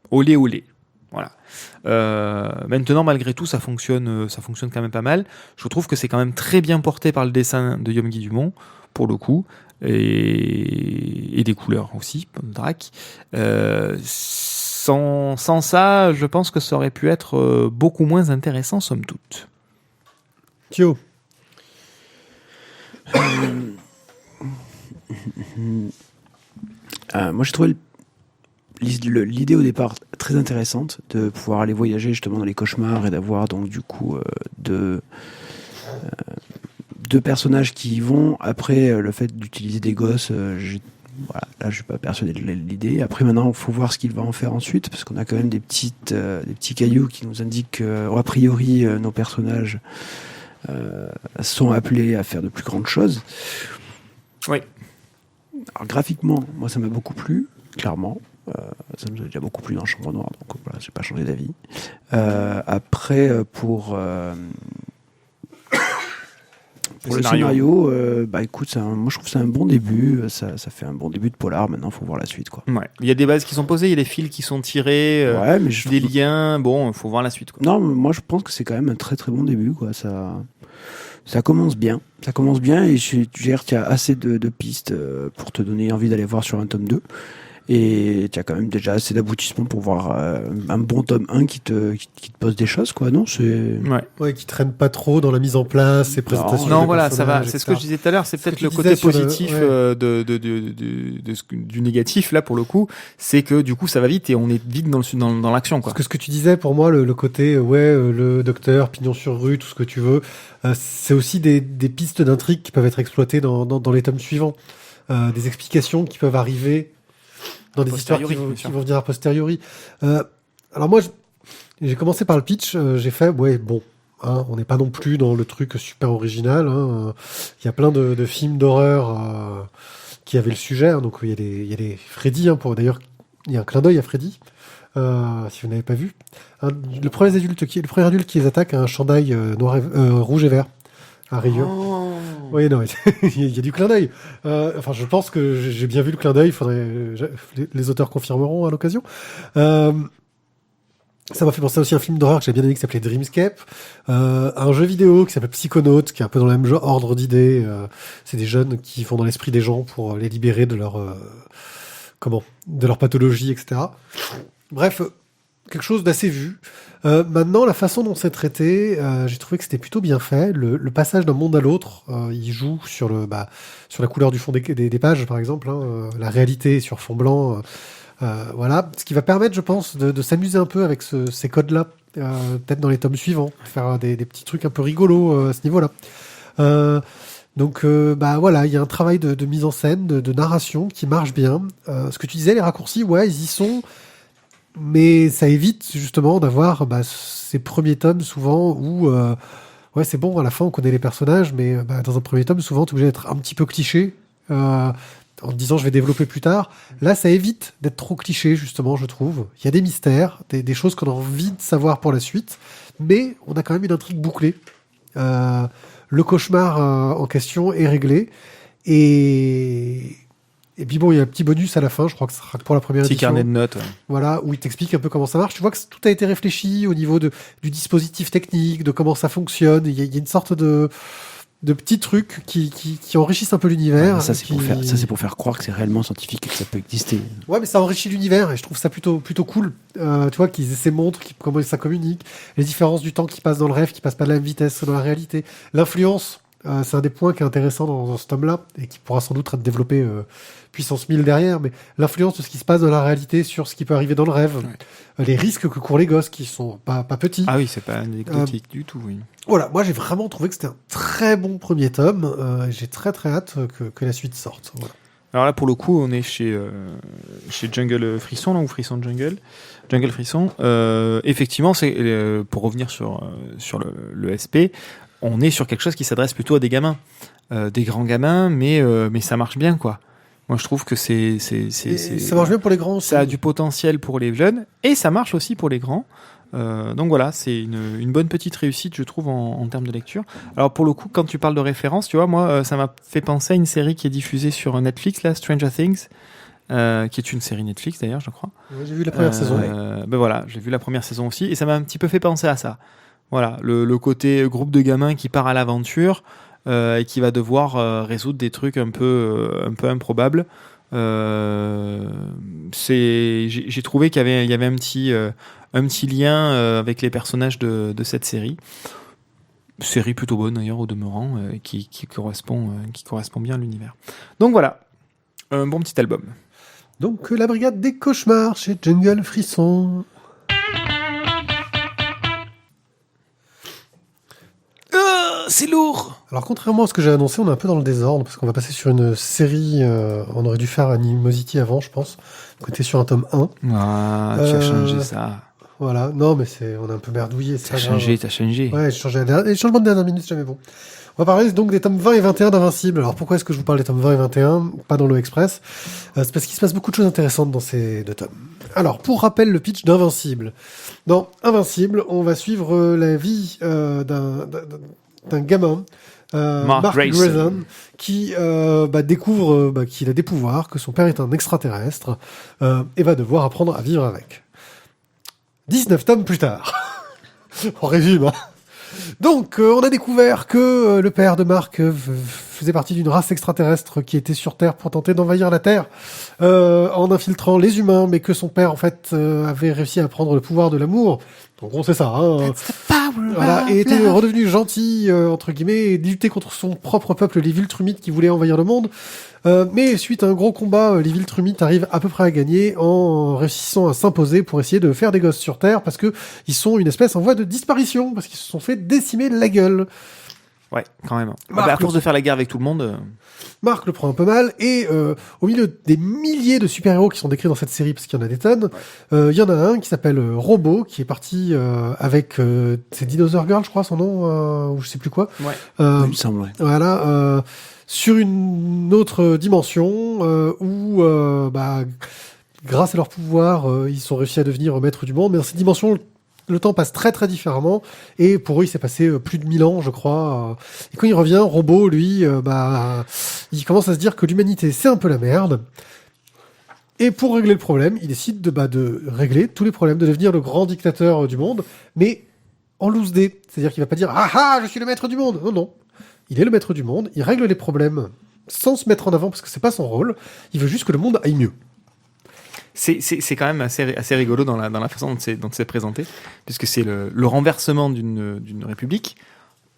olé olé. Voilà. Maintenant, malgré tout, ça fonctionne quand même pas mal. Je trouve que c'est quand même très bien porté par le dessin de Guillaume Dumont, pour le coup, et des couleurs aussi, Drac. Sans ça, je pense que ça aurait pu être beaucoup moins intéressant, somme toute. Thio. Moi, j'ai trouvé l'idée au départ très intéressante de pouvoir aller voyager justement dans les cauchemars et d'avoir donc du coup deux personnages qui y vont. Après, le fait d'utiliser des gosses, voilà, là je suis pas persuadé de l'idée. Après maintenant, il faut voir ce qu'il va en faire ensuite, parce qu'on a quand même des petits cailloux qui nous indiquent que, a priori, nos personnages sont appelés à faire de plus grandes choses. Oui. Alors graphiquement, moi ça m'a beaucoup plu, clairement. Ça nous a déjà beaucoup plu dans Chambre Noire, donc voilà, j'ai pas changé d'avis. Après, pour le scénario, bah écoute, moi je trouve que c'est un bon début. Ça fait un bon début de polar. Maintenant, faut voir la suite, quoi. Ouais. Il y a des bases qui sont posées, il y a des fils qui sont tirés, ouais, mais des liens. Bon, faut voir la suite, quoi. Non, mais moi je pense que c'est quand même un très très bon début, quoi. Ça commence bien. Ça commence bien et tu gères, tu as assez de pistes pour te donner envie d'aller voir sur un tome 2. Et tu as quand même déjà assez d'aboutissements pour voir un bon tome 1 qui te pose des choses, quoi. Non, c'est... Ouais, qui traîne pas trop dans la mise en place, ses présentations. Non, voilà, ça va. C'est ce que je disais tout à l'heure. C'est peut-être le côté positif du négatif, là, pour le coup. C'est que, du coup, ça va vite et on est vite dans l'action, quoi. Parce que ce que tu disais, pour moi, le côté, le docteur, pignon sur rue, tout ce que tu veux, c'est aussi des pistes d'intrigue qui peuvent être exploitées dans les tomes suivants. Des explications qui peuvent arriver dans des histoires qui vont venir a posteriori. Alors moi, j'ai commencé par le pitch, j'ai fait, on n'est pas non plus dans le truc super original. Il y a plein de films d'horreur qui avaient le sujet. Hein, donc il y a des Freddy. D'ailleurs, il y a un clin d'œil à Freddy, si vous n'avez pas vu. Le premier adulte qui les attaque a un chandail rouge et vert à rayures. Oh. Oui, non, il y a du clin d'œil. Je pense que j'ai bien vu le clin d'œil. Les auteurs confirmeront à l'occasion. Ça m'a fait penser aussi à un film d'horreur que j'ai bien aimé qui s'appelait Dreamscape. Un jeu vidéo qui s'appelle Psychonaut, qui est un peu dans le même genre, ordre d'idées. C'est des jeunes qui vont dans l'esprit des gens pour les libérer de leur pathologie, etc. Bref, quelque chose d'assez vu. Maintenant, la façon dont c'est traité, j'ai trouvé que c'était plutôt bien fait. Le passage d'un monde à l'autre, il joue sur la couleur du fond des pages, par exemple, la réalité sur fond blanc. Voilà, ce qui va permettre, je pense, de s'amuser un peu avec ces codes-là, peut-être dans les tomes suivants, faire des petits trucs un peu rigolos à ce niveau-là. Donc voilà, il y a un travail de mise en scène, de narration qui marche bien. Ce que tu disais, les raccourcis, ouais, ils y sont. Mais ça évite justement d'avoir ces premiers tomes souvent où c'est bon, à la fin on connaît les personnages, mais dans un premier tome souvent t'es obligé d'être un petit peu cliché en te disant je vais développer plus tard. Là ça évite d'être trop cliché justement, je trouve. Il y a des mystères, des choses qu'on a envie de savoir pour la suite, mais on a quand même une intrigue bouclée. Le cauchemar en question est réglé et puis bon, il y a un petit bonus à la fin, je crois que ce sera pour la première édition. Petit carnet de notes, ouais. Voilà, où il t'explique un peu comment ça marche. Tu vois que tout a été réfléchi au niveau du dispositif technique, de comment ça fonctionne. Il y a une sorte de petits trucs qui enrichissent un peu l'univers. Ouais, ça, c'est pour faire croire que c'est réellement scientifique et que ça peut exister. Ouais, mais ça enrichit l'univers et je trouve ça plutôt cool. Tu vois, qu'ils essaient montrent comment ça communique, les différences du temps qui passe dans le rêve, qui passe pas de la même vitesse dans la réalité. L'influence, c'est un des points qui est intéressant dans ce tome-là et qui pourra sans doute être développé puissance 1000 derrière, mais l'influence de ce qui se passe dans la réalité sur ce qui peut arriver dans le rêve, les risques que courent les gosses qui sont pas petits. Ah oui, c'est pas anecdotique du tout, oui. Voilà, moi j'ai vraiment trouvé que c'était un très bon premier tome. J'ai très très hâte que la suite sorte. Voilà. Alors là, pour le coup, on est chez Jungle Frisson, là, ou Frisson Jungle Frisson. Effectivement, c'est pour revenir sur le SP, on est sur quelque chose qui s'adresse plutôt à des gamins, des grands gamins, mais ça marche bien, quoi. Moi, je trouve que ça marche bien pour les grands aussi. Ça a du potentiel pour les jeunes et ça marche aussi pour les grands. Donc voilà, c'est une bonne petite réussite, je trouve, en termes de lecture. Alors pour le coup, quand tu parles de référence, tu vois, moi, ça m'a fait penser à une série qui est diffusée sur Netflix, là, Stranger Things, qui est une série Netflix d'ailleurs, je crois. Ouais, j'ai vu la première saison. Ben voilà, j'ai vu la première saison aussi, et ça m'a un petit peu fait penser à ça. Voilà, le côté groupe de gamins qui part à l'aventure et qui va devoir résoudre des trucs un peu improbables. J'ai trouvé qu'il y avait un petit lien avec les personnages de cette série. Série plutôt bonne d'ailleurs au demeurant, qui correspond bien à l'univers. Donc voilà, un bon petit album. Donc la brigade des cauchemars chez Jungle Frisson. C'est lourd. Alors contrairement à ce que j'ai annoncé, on est un peu dans le désordre parce qu'on va passer sur une série. On aurait dû faire Animosity avant, je pense. Donc on était sur un tome 1. Ah, tu as changé ça. Voilà, non mais on est un peu merdouillé. T'as changé. Ouais, j'ai changé. Les changements de dernière minute, c'est jamais bon. On va parler donc des tomes 20 et 21 d'Invincible. Alors pourquoi est-ce que je vous parle des tomes 20 et 21, pas dans le Express? C'est parce qu'il se passe beaucoup de choses intéressantes dans ces deux tomes. Alors, pour rappel, le pitch d'Invincible. Dans Invincible, on va suivre la vie d'un gamin, Mark Grayson, qui découvre qu'il a des pouvoirs, que son père est un extraterrestre, et va devoir apprendre à vivre avec. 19 tomes plus tard. En résumé, hein. Donc, on a découvert que le père de Mark faisait partie d'une race extraterrestre qui était sur Terre pour tenter d'envahir la Terre en infiltrant les humains, mais que son père, en fait, avait réussi à prendre le pouvoir de l'amour. En gros, c'est ça. Hein. Voilà, et était redevenu gentil, entre guillemets, et luttait contre son propre peuple, les Viltrumites, qui voulaient envahir le monde. Mais suite à un gros combat, les Viltrumites arrivent à peu près à gagner en réussissant à s'imposer pour essayer de faire des gosses sur Terre, parce que ils sont une espèce en voie de disparition, parce qu'ils se sont fait décimer la gueule. Ouais, quand même. À force de faire la guerre avec tout le monde... Marc le prend un peu mal, et au milieu des milliers de super-héros qui sont décrits dans cette série, parce qu'il y en a des tonnes, il y en a un qui s'appelle Robo, qui est parti avec... c'est Dinosaur Girl, je crois, son nom, ou je sais plus quoi. Ouais, il me semble, ouais. Voilà, sur une autre dimension, où, grâce à leur pouvoir, ils sont réussi à devenir maîtres du monde, mais dans cette dimension... Le temps passe très très différemment, et pour eux il s'est passé plus de 1000 ans, je crois. Et quand il revient, Robo, lui, il commence à se dire que l'humanité c'est un peu la merde. Et pour régler le problème, il décide de régler tous les problèmes, de devenir le grand dictateur du monde, mais en loose day. C'est-à-dire qu'il va pas dire ah je suis le maître du monde. Non non, il est le maître du monde. Il règle les problèmes sans se mettre en avant parce que c'est pas son rôle. Il veut juste que le monde aille mieux. C'est quand même assez rigolo dans la façon dont c'est présenté, puisque c'est le renversement d'une république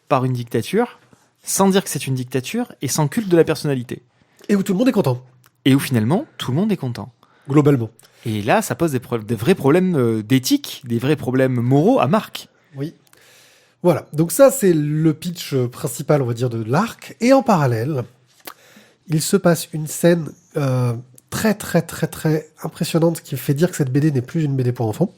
par une dictature, sans dire que c'est une dictature et sans culte de la personnalité. Et où tout le monde est content. Et où finalement, tout le monde est content. Globalement. Et là, ça pose des vrais problèmes d'éthique, des vrais problèmes moraux à Marc. Oui. Voilà. Donc ça, c'est le pitch principal, on va dire, de l'arc. Et en parallèle, il se passe une scène... très très très très impressionnante qui fait dire que cette BD n'est plus une BD pour enfants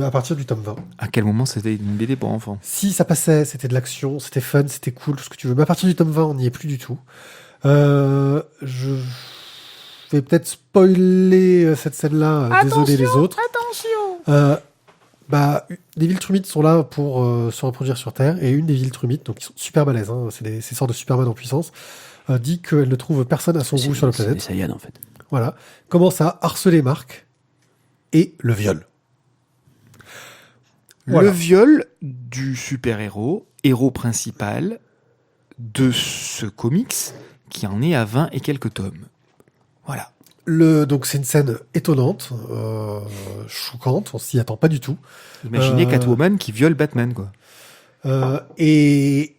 à partir du tome 20. À quel moment c'était une BD pour enfants? Si ça passait, c'était de l'action, c'était fun, c'était cool, tout ce que tu veux. Mais à partir du tome 20, on n'y est plus du tout. Je vais peut-être spoiler cette scène-là. Désolé les autres. Attention. Les Viltrumites sont là pour se reproduire sur Terre, et une des Viltrumites, donc ils sont super balèzes, hein, c'est ces sortes de Superman en puissance, dit qu'elle ne trouve personne à son goût sur la planète. C'est des Saiyans en fait. Voilà. Commence à harceler Marc et le viol. Voilà. Le viol du super-héros, héros principal de ce comics qui en est à 20 et quelques tomes. Voilà. Donc c'est une scène étonnante, choquante, on s'y attend pas du tout. Imaginez Catwoman qui viole Batman, quoi. Et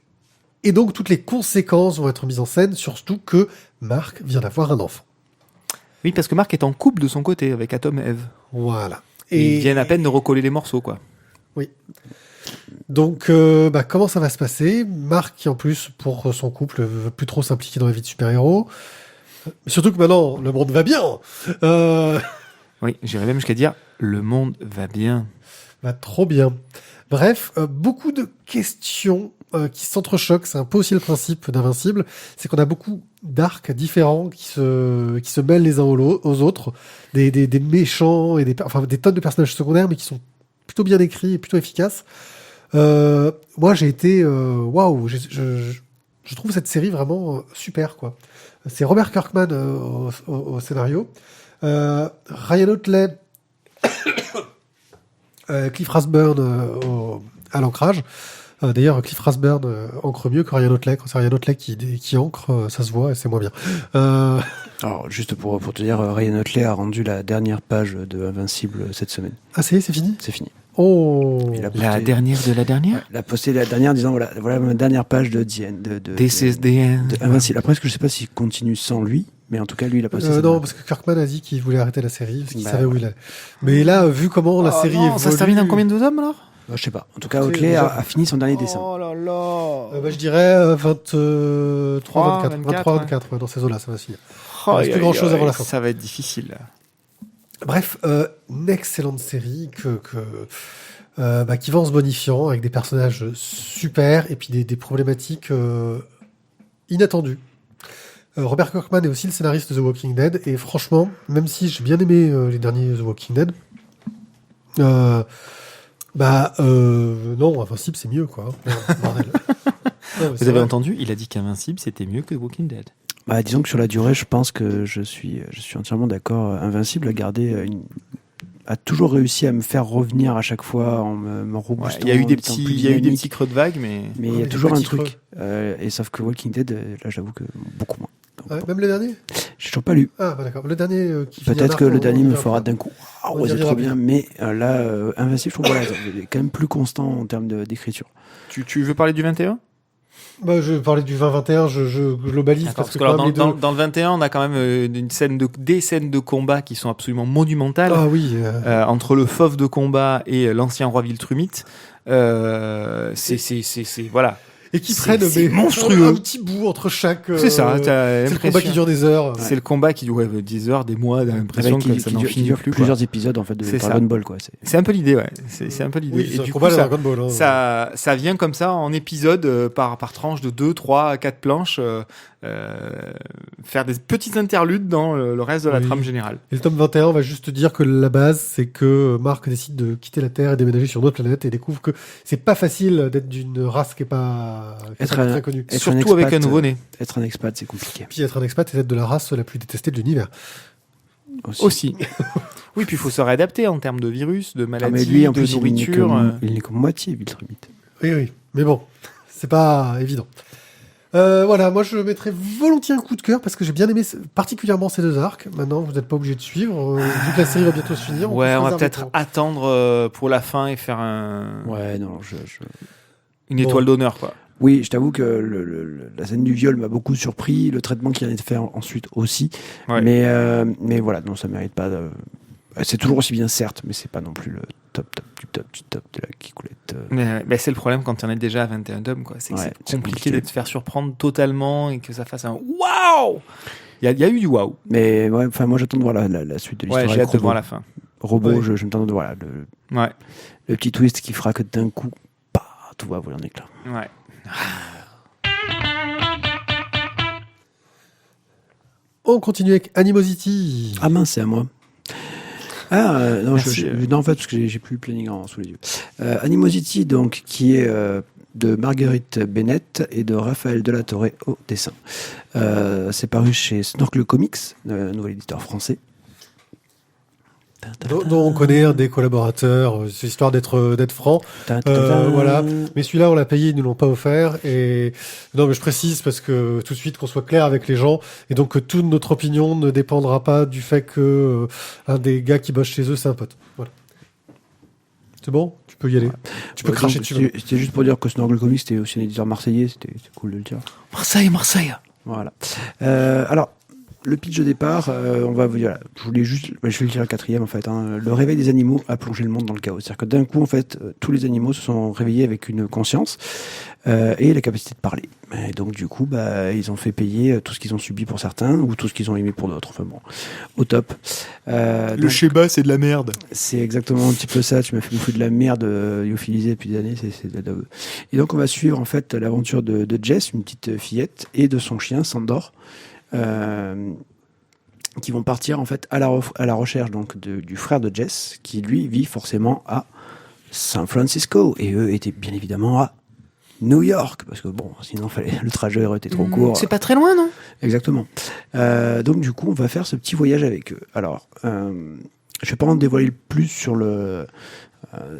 donc toutes les conséquences vont être mises en scène, surtout que Marc vient d'avoir un enfant. Oui, parce que Marc est en couple de son côté avec Atom et Eve. Voilà. Et ils viennent à peine de recoller les morceaux, quoi. Oui. Donc, comment ça va se passer? Marc, qui en plus, pour son couple, veut plus trop s'impliquer dans la vie de super-héros. Surtout que maintenant, le monde va bien. Oui, j'irais même jusqu'à dire, le monde va bien. Va trop bien. Bref, beaucoup de questions qui s'entrechoquent. C'est un peu aussi le principe d'Invincible. C'est qu'on a beaucoup d'arcs différents qui se mêlent les uns aux autres. Des méchants et des tonnes de personnages secondaires, mais qui sont plutôt bien écrit et plutôt efficace. Moi, j'ai été waouh. Je trouve cette série vraiment super, quoi. C'est Robert Kirkman au scénario, Ryan Otley, Cliff Rathburn à l'ancrage. D'ailleurs, Cliff Rathburn ancre mieux que Ryan Otley. Quand c'est Ryan Otley qui ancre, ça se voit et c'est moins bien. Alors, juste pour te dire, Ryan Otley a rendu la dernière page de Invincible cette semaine. Ah, c'est fini. C'est fini. Oh. Il a posté, La dernière de la dernière. il a posté la dernière en disant voilà ma dernière page de The End, This is the end. de Invincible. Après, je sais pas s'il continue sans lui, mais en tout cas, lui, il a posté ça. Non, parce que Kirkman a dit qu'il voulait arrêter la série parce qu'il Bah, savait où il allait. Mais là, vu comment la série évolue, ça se termine en combien de tomes alors? Je sais pas. En tout cas, Otley a fini son dernier dessin. Oh là là. je dirais 23, 24, 24, 24 dans ces eaux-là, ça va se finir. Oh, reste plus grand-chose avant la fin. Ça va être difficile. Bref, une excellente série qui va en se bonifiant avec des personnages super et puis des problématiques inattendues. Robert Kirkman est aussi le scénariste de The Walking Dead et franchement, même si j'ai bien aimé les derniers The Walking Dead, non, Invincible c'est mieux quoi. Bordel. Non, Vous avez entendu? Il a dit qu'Invincible c'était mieux que The Walking Dead. Bah, disons que sur la durée, je pense que je suis entièrement d'accord. Invincible a toujours réussi à me faire revenir à chaque fois en me reboostant. Il y a eu des étant plus petits, dynamique. creux de vague, mais Mais il y a des toujours un petits truc. Et sauf que Walking Dead, là, j'avoue que beaucoup moins. Donc, Même le dernier. j'ai toujours pas lu. Ah bah d'accord. Le dernier qui finit Peut-être en que arc, le on dernier y me reviendra. fera d'un coup. Ah On y ouais, c'est reviendra trop plus bien. Mais là, Invincible, je trouve voilà, il est quand même plus constant en termes d'écriture. tu veux parler du 21? Je parlais du 20-21, je globalise D'accord, parce parce que que alors, quand même les deux... dans le 21, on a quand même des scènes de combat qui sont absolument monumentales. Ah oui. Entre le fauve de combat et l'ancien roi Viltrumite. C'est voilà. Et qui c'est- prennent c'est mais, monstrueux. un petit bout entre chaque. C'est ça, t'as c'est le l'impression- combat qui dure des heures. C'est le combat qui dure 10 heures, des mois, t'as l'impression que ça n'en qui finit dure plus. Quoi. plusieurs épisodes en fait de C'est ça. Dragon Ball quoi. C'est un peu l'idée, ouais. C'est un peu l'idée. Oui, Et c'est un du combat coup, de Dragon Ball. Hein. ça vient comme ça en épisode par tranche de 2, 3, 4 planches, faire des petites interludes dans le reste de la Oui. trame générale. Et le tome 21, on va juste dire que la base, c'est que Mark décide de quitter la Terre et déménager sur une autre planète et découvre que c'est pas facile d'être d'une race qui est pas très connue. Être Surtout un expat, avec un nouveau-né. Être un expat, c'est compliqué. Puis être un expat et être de la race la plus détestée de l'univers. Aussi. Oui, puis il faut se réadapter en termes de virus, de Ah, maladies, mais lui, en de plus, nourriture. il n'est que moitié Viltrumite. Oui. Mais bon, c'est pas évident. Voilà, moi je mettrais volontiers un coup de cœur parce que j'ai bien aimé particulièrement ces deux arcs. Maintenant, vous n'êtes pas obligé de suivre. Vu que la série va bientôt se finir. Ouais, peut se on va réserver peut-être pour- attendre pour la fin et faire Ouais, non, une étoile d'honneur, quoi. Oui, je t'avoue que la scène du viol m'a beaucoup surpris, le traitement qu'il en est fait ensuite aussi. Ouais. Mais voilà, non, ça mérite pas. C'est toujours aussi bien, certes, mais c'est pas non plus le top de la Kikoulette. Mais c'est le problème quand on est déjà à 21 tomes, quoi. C'est que Ouais, c'est c'est compliqué compliqué. de te faire surprendre totalement et que ça fasse un waouh. Il y a eu du waouh. Mais ouais, enfin, moi j'attends de voir la suite de l'histoire. Ouais, j'ai avec hâte de Robo. voir la fin. Robo, Ouais. je me tente de voir Ouais, le petit twist qui fera que d'un coup, bah, tout va voler en éclat. ouais. On continue avec Animosity. Ah mince, c'est à moi. Non, Merci, non, en fait, parce que j'ai plus le planning sous les yeux. Animosity, donc, qui est de Marguerite Bennett et de Raphaël Delatorre au dessin. C'est paru chez Snorkel Comics, nouvel éditeur français. Dont on connaît un des collaborateurs, c'est histoire d'être franc. Voilà. Mais celui-là, on l'a payé, ils nous l'ont pas offert. Et non, mais je précise parce que tout de suite qu'on soit clair avec les gens et donc que toute notre opinion ne dépendra pas du fait que un des gars qui bossent chez eux, c'est un pote. Voilà. C'est bon, tu peux y aller. Tu peux cracher dessus. C'était juste pour dire que Snorkel Comics, c'était aussi un éditeur marseillais, c'était cool de le dire. Marseille. Voilà. Alors, le pitch de départ, voilà, je voulais juste, je vais le dire le quatrième en fait. Le réveil des animaux a plongé le monde dans le chaos. C'est-à-dire que d'un coup, en fait, tous les animaux se sont réveillés avec une conscience et la capacité de parler. Et donc du coup, ils ont fait payer tout ce qu'ils ont subi pour certains ou tout ce qu'ils ont aimé pour d'autres. Enfin bon, au top. Donc, schéma, c'est de la merde. c'est exactement un petit peu ça. Tu m'as fait bouffer de la merde lyophilisée depuis des années. Et donc on va suivre en fait l'aventure de Jess, une petite fillette, et de son chien Sandor. Qui vont partir en fait à la recherche donc du frère de Jess qui lui vit forcément à San Francisco. Et eux étaient bien évidemment à New York, parce que bon, sinon le trajet aurait été trop court. C'est pas très loin, non? Exactement. Donc du coup, on va faire ce petit voyage avec eux. Alors, je vais pas en dévoiler plus sur le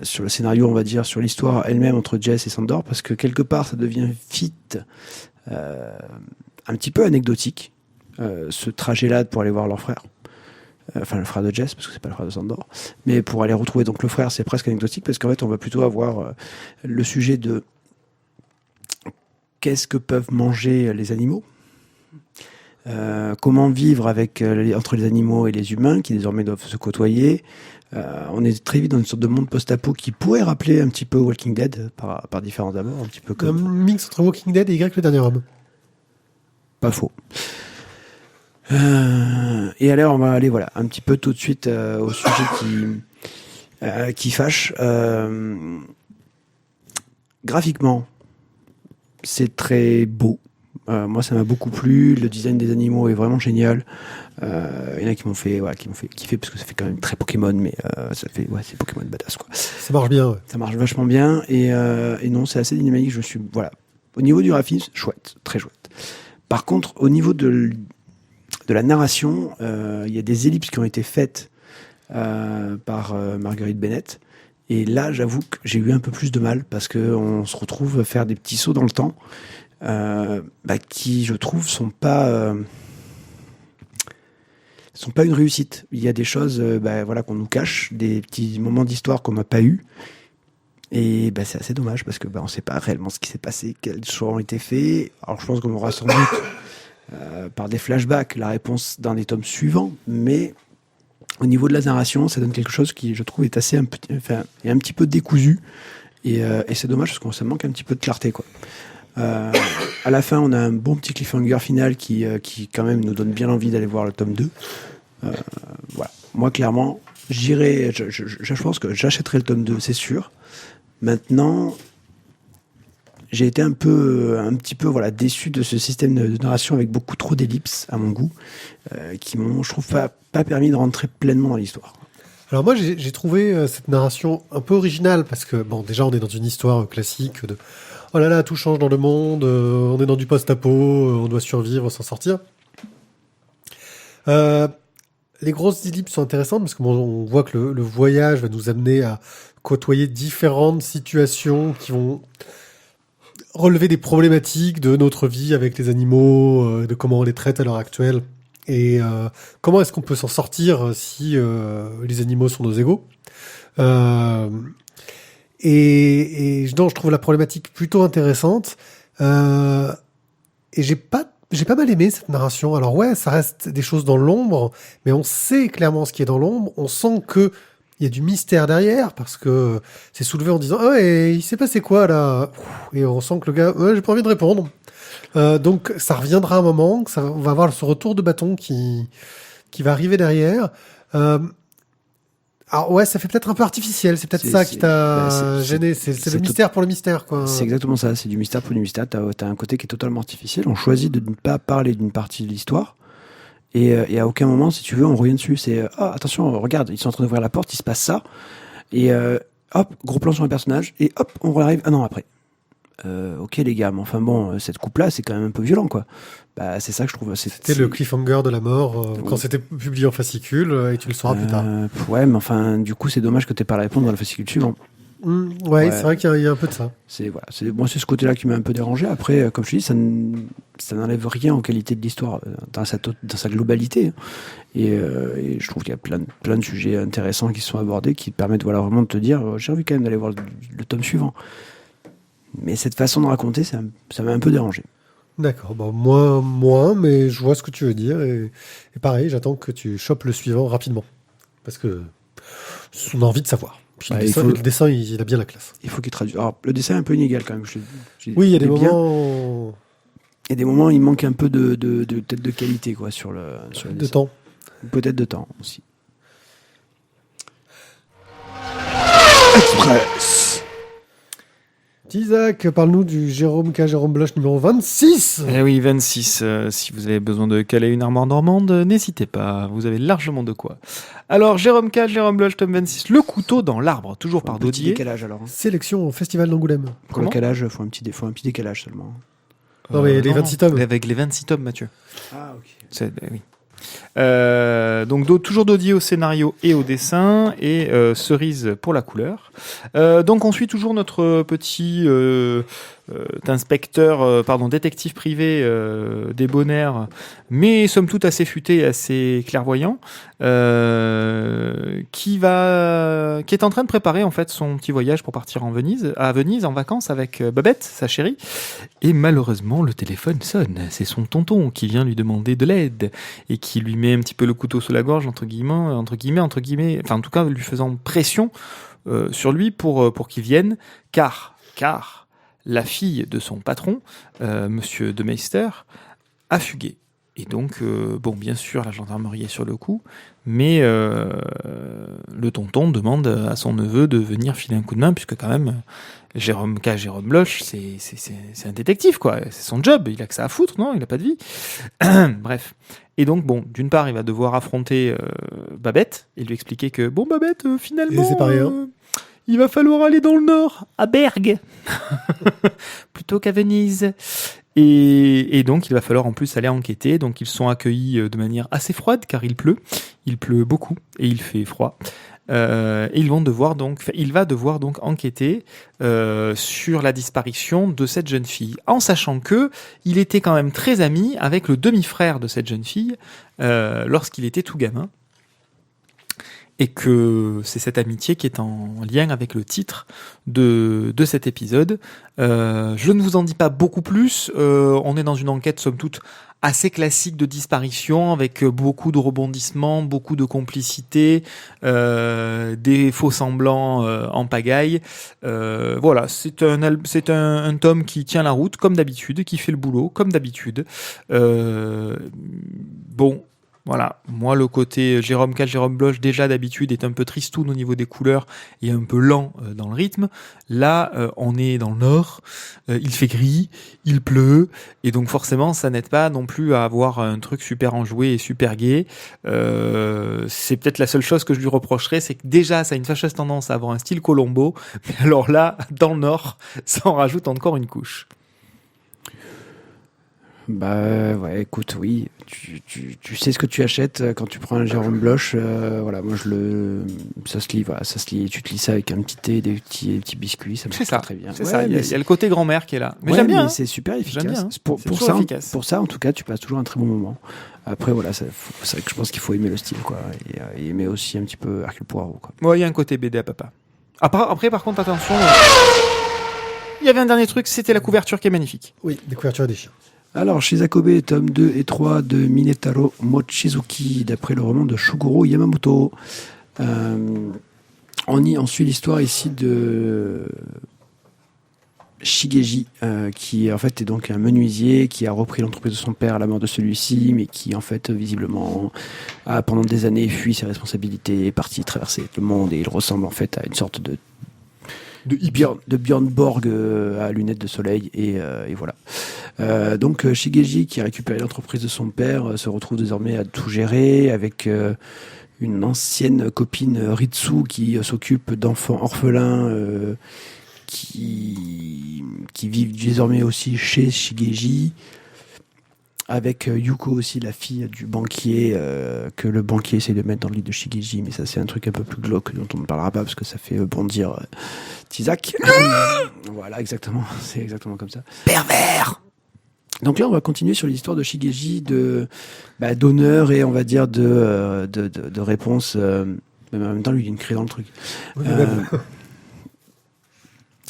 scénario, on va dire, sur l'histoire elle-même entre Jess et Sandor, parce que quelque part, ça devient vite un petit peu anecdotique, ce trajet-là pour aller voir leur frère. Enfin, le frère de Jess, parce que c'est pas le frère de Sandor. Mais pour aller retrouver donc le frère, c'est presque anecdotique, parce qu'en fait, on va plutôt avoir le sujet de qu'est-ce que peuvent manger les animaux, comment vivre avec entre les animaux et les humains qui désormais doivent se côtoyer. On est très vite dans une sorte de monde post-apo qui pourrait rappeler un petit peu Walking Dead par différents abords, un petit peu Un comme mix entre Walking Dead et Y le dernier homme. pas faux. Et alors on va aller voilà un petit peu tout de suite au sujet qui fâche. Graphiquement, c'est très beau. Moi, ça m'a beaucoup plu. Le design des animaux est vraiment génial. Il y en a qui m'ont fait kiffer parce que ça fait quand même très Pokémon, mais c'est Pokémon badass quoi. Ça marche bien, ouais. Ça marche vachement bien et non, c'est assez dynamique. Voilà. Au niveau du graphisme, chouette, très chouette. Par contre, au niveau de la narration, il y a des ellipses qui ont été faites par Marguerite Bennett. Et là, j'avoue que j'ai eu un peu plus de mal parce que on se retrouve à faire des petits sauts dans le temps qui, je trouve, sont pas une réussite. Il y a des choses qu'on nous cache, des petits moments d'histoire qu'on n'a pas eu. Et c'est assez dommage parce que on ne sait pas réellement ce qui s'est passé, quels choix ont été faits. Alors je pense qu'on aura sans doute par des flashbacks la réponse dans les tomes suivants, mais au niveau de la narration, ça donne quelque chose qui, je trouve, est un petit peu décousu. Et c'est dommage parce qu'on ça manque un petit peu de clarté, quoi. À la fin, on a un bon petit cliffhanger final qui quand même nous donne bien envie d'aller voir le tome 2. Voilà. Moi, clairement, je pense que j'achèterai le tome 2, c'est sûr. Maintenant, j'ai été un petit peu déçu de ce système de narration avec beaucoup trop d'ellipses à mon goût, qui m'ont, je trouve, pas permis de rentrer pleinement dans l'histoire. Alors moi, j'ai trouvé cette narration un peu originale parce que, déjà, on est dans une histoire classique de oh là là, tout change dans le monde, on est dans du post-apo, on doit survivre, s'en sortir. Les grosses ellipses sont intéressantes parce que on voit que le voyage va nous amener à côtoyer différentes situations qui vont relever des problématiques de notre vie avec les animaux, de comment on les traite à l'heure actuelle et comment est-ce qu'on peut s'en sortir si les animaux sont nos égaux. Et je trouve la problématique plutôt intéressante. Et j'ai pas mal aimé cette narration. Alors ouais, ça reste des choses dans l'ombre, mais on sait clairement ce qui est dans l'ombre. On sent que il y a du mystère derrière parce que c'est soulevé en disant ah et il s'est passé quoi là, et on sent que le gars j'ai pas envie de répondre. Donc ça reviendra un moment, on va avoir ce retour de bâton qui va arriver derrière. Alors ouais, ça fait peut-être un peu artificiel, c'est peut-être ça qui t'a gêné, c'est le mystère pour le mystère, quoi. C'est exactement ça, c'est du mystère pour du mystère, t'as un côté qui est totalement artificiel, on choisit de ne pas parler d'une partie de l'histoire, et à aucun moment, si tu veux, on revient dessus, c'est attention, regarde, ils sont en train d'ouvrir la porte, il se passe ça, et hop, gros plan sur un personnage, et hop, on arrive un an après. Ok les gars, mais enfin bon, cette coupe-là, c'est quand même un peu violent, quoi. C'est ça que je trouve. C'était le cliffhanger de la mort quand c'était publié en fascicule et tu le sauras plus tard. Ouais, mais enfin, du coup, c'est dommage que t'aies pas la réponse dans le fascicule suivant. Ouais, c'est vrai qu'il y a un peu de ça. C'est ce côté-là qui m'a un peu dérangé. Après, comme je te dis, ça n'enlève rien aux qualités de l'histoire dans sa globalité. Et je trouve qu'il y a plein de sujets intéressants qui sont abordés qui te permettent vraiment de te dire j'ai envie quand même d'aller voir le tome suivant. Mais cette façon de raconter, ça m'a un peu dérangé. D'accord, moi moins, mais je vois ce que tu veux dire. Et pareil, j'attends que tu chopes le suivant rapidement. Parce que on a envie de savoir. Puis le dessin, il a bien la classe. Il faut qu'il traduise. Alors, le dessin est un peu inégal quand même. Oui, il y a des moments... Il y a des moments où il manque un peu de qualité quoi, sur le de dessin. Temps. Peut-être de temps aussi. Express. Isaac, parle-nous du Jérôme Bloch numéro 26. Eh oui, 26. Si vous avez besoin de caler une armoire normande, n'hésitez pas. Vous avez largement de quoi. Alors, Jérôme Bloch, tome 26. Le couteau dans l'arbre, toujours par Un petit Daudier. décalage alors. Sélection au Festival d'Angoulême. Pour le Comment calage, faut un petit décalage seulement. Non, mais les 26 tomes. Avec les 26 tomes, Mathieu. Ah, ok. Oui. Donc toujours Daudier au scénario et au dessin et Cerise pour la couleur. Donc on suit toujours notre petit détective privé débonnaire, mais somme toute assez futé et assez clairvoyant, qui est en train de préparer en fait son petit voyage pour partir à Venise en vacances avec Babette, sa chérie. Et malheureusement le téléphone sonne. C'est son tonton qui vient lui demander de l'aide et qui lui met un petit peu le couteau sous la gorge entre guillemets, enfin en tout cas lui faisant pression sur lui pour qu'il vienne, car la fille de son patron, Monsieur de Meister, a fugué. Et donc, bien sûr, la gendarmerie est sur le coup, mais le tonton demande à son neveu de venir filer un coup de main, puisque quand même, Jérôme Bloch, c'est un détective, quoi. C'est son job, il a que ça à foutre, non? Il a pas de vie. Bref. Et donc, d'une part, il va devoir affronter Babette, et lui expliquer que, Babette, finalement... Et c'est pas rien. Il va falloir aller dans le nord, à Bergue, plutôt qu'à Venise. Et donc, il va falloir en plus aller enquêter. Donc, ils sont accueillis de manière assez froide, car il pleut. Il pleut beaucoup et il fait froid. Et il va devoir donc enquêter sur la disparition de cette jeune fille, en sachant que il était quand même très ami avec le demi-frère de cette jeune fille lorsqu'il était tout gamin. Et que c'est cette amitié qui est en lien avec le titre de cet épisode. Je ne vous en dis pas beaucoup plus. On est dans une enquête, somme toute, assez classique de disparition, avec beaucoup de rebondissements, beaucoup de complicité, des faux semblants en pagaille. Voilà, c'est un tome qui tient la route, comme d'habitude, qui fait le boulot, comme d'habitude. Voilà, moi le côté Jérôme Bloch déjà d'habitude est un peu tristoun au niveau des couleurs et un peu lent dans le rythme. Là, on est dans le nord, il fait gris, il pleut, et donc forcément ça n'aide pas non plus à avoir un truc super enjoué et super gai. C'est peut-être la seule chose que je lui reprocherais, c'est que déjà ça a une fâcheuse tendance à avoir un style Colombo, mais alors là, dans le nord, ça en rajoute encore une couche. Ouais, écoute, oui, tu sais ce que tu achètes quand tu prends un Jérôme Bloch. Voilà, moi ça se lit. Tu te lis ça avec un petit thé, des petits biscuits, ça marche très bien. C'est ça. Il y a le côté grand-mère qui est là. Mais j'aime bien. Mais c'est super efficace. J'aime bien, Pour ça, en tout cas, tu passes toujours un très bon moment. Après, voilà, c'est vrai que je pense qu'il faut aimer le style, quoi, et aimer aussi un petit peu Hercule Poirot, quoi. Ouais, il y a un côté BD à papa. Après, par contre, attention. Il y avait un dernier truc, c'était la couverture qui est magnifique. Oui, des couvertures des chiens. Alors, Shizakobe, tome 2 et 3 de Minetaro Mochizuki, d'après le roman de Shugoro Yamamoto. On suit l'histoire ici de Shigeji, qui en fait est donc un menuisier qui a repris l'entreprise de son père à la mort de celui-ci, mais qui en fait visiblement a pendant des années fui ses responsabilités, est parti traverser le monde, et il ressemble en fait à une sorte de Björn Borg à lunettes de soleil, et voilà. Donc Shigeji, qui a récupéré l'entreprise de son père, se retrouve désormais à tout gérer avec une ancienne copine, Ritsu, qui s'occupe d'enfants orphelins qui vivent désormais aussi chez Shigeji, avec Yuko aussi, la fille du banquier, que le banquier essaie de mettre dans le lit de Shigeji, mais ça c'est un truc un peu plus glauque dont on ne parlera pas parce que ça fait bondir Tizak. Voilà, exactement, c'est exactement comme ça. Pervers. Donc là, on va continuer sur l'histoire de Shigeji, d'honneur et on va dire de réponse. Mais en même temps, lui, il y a une craie dans le truc. Oui,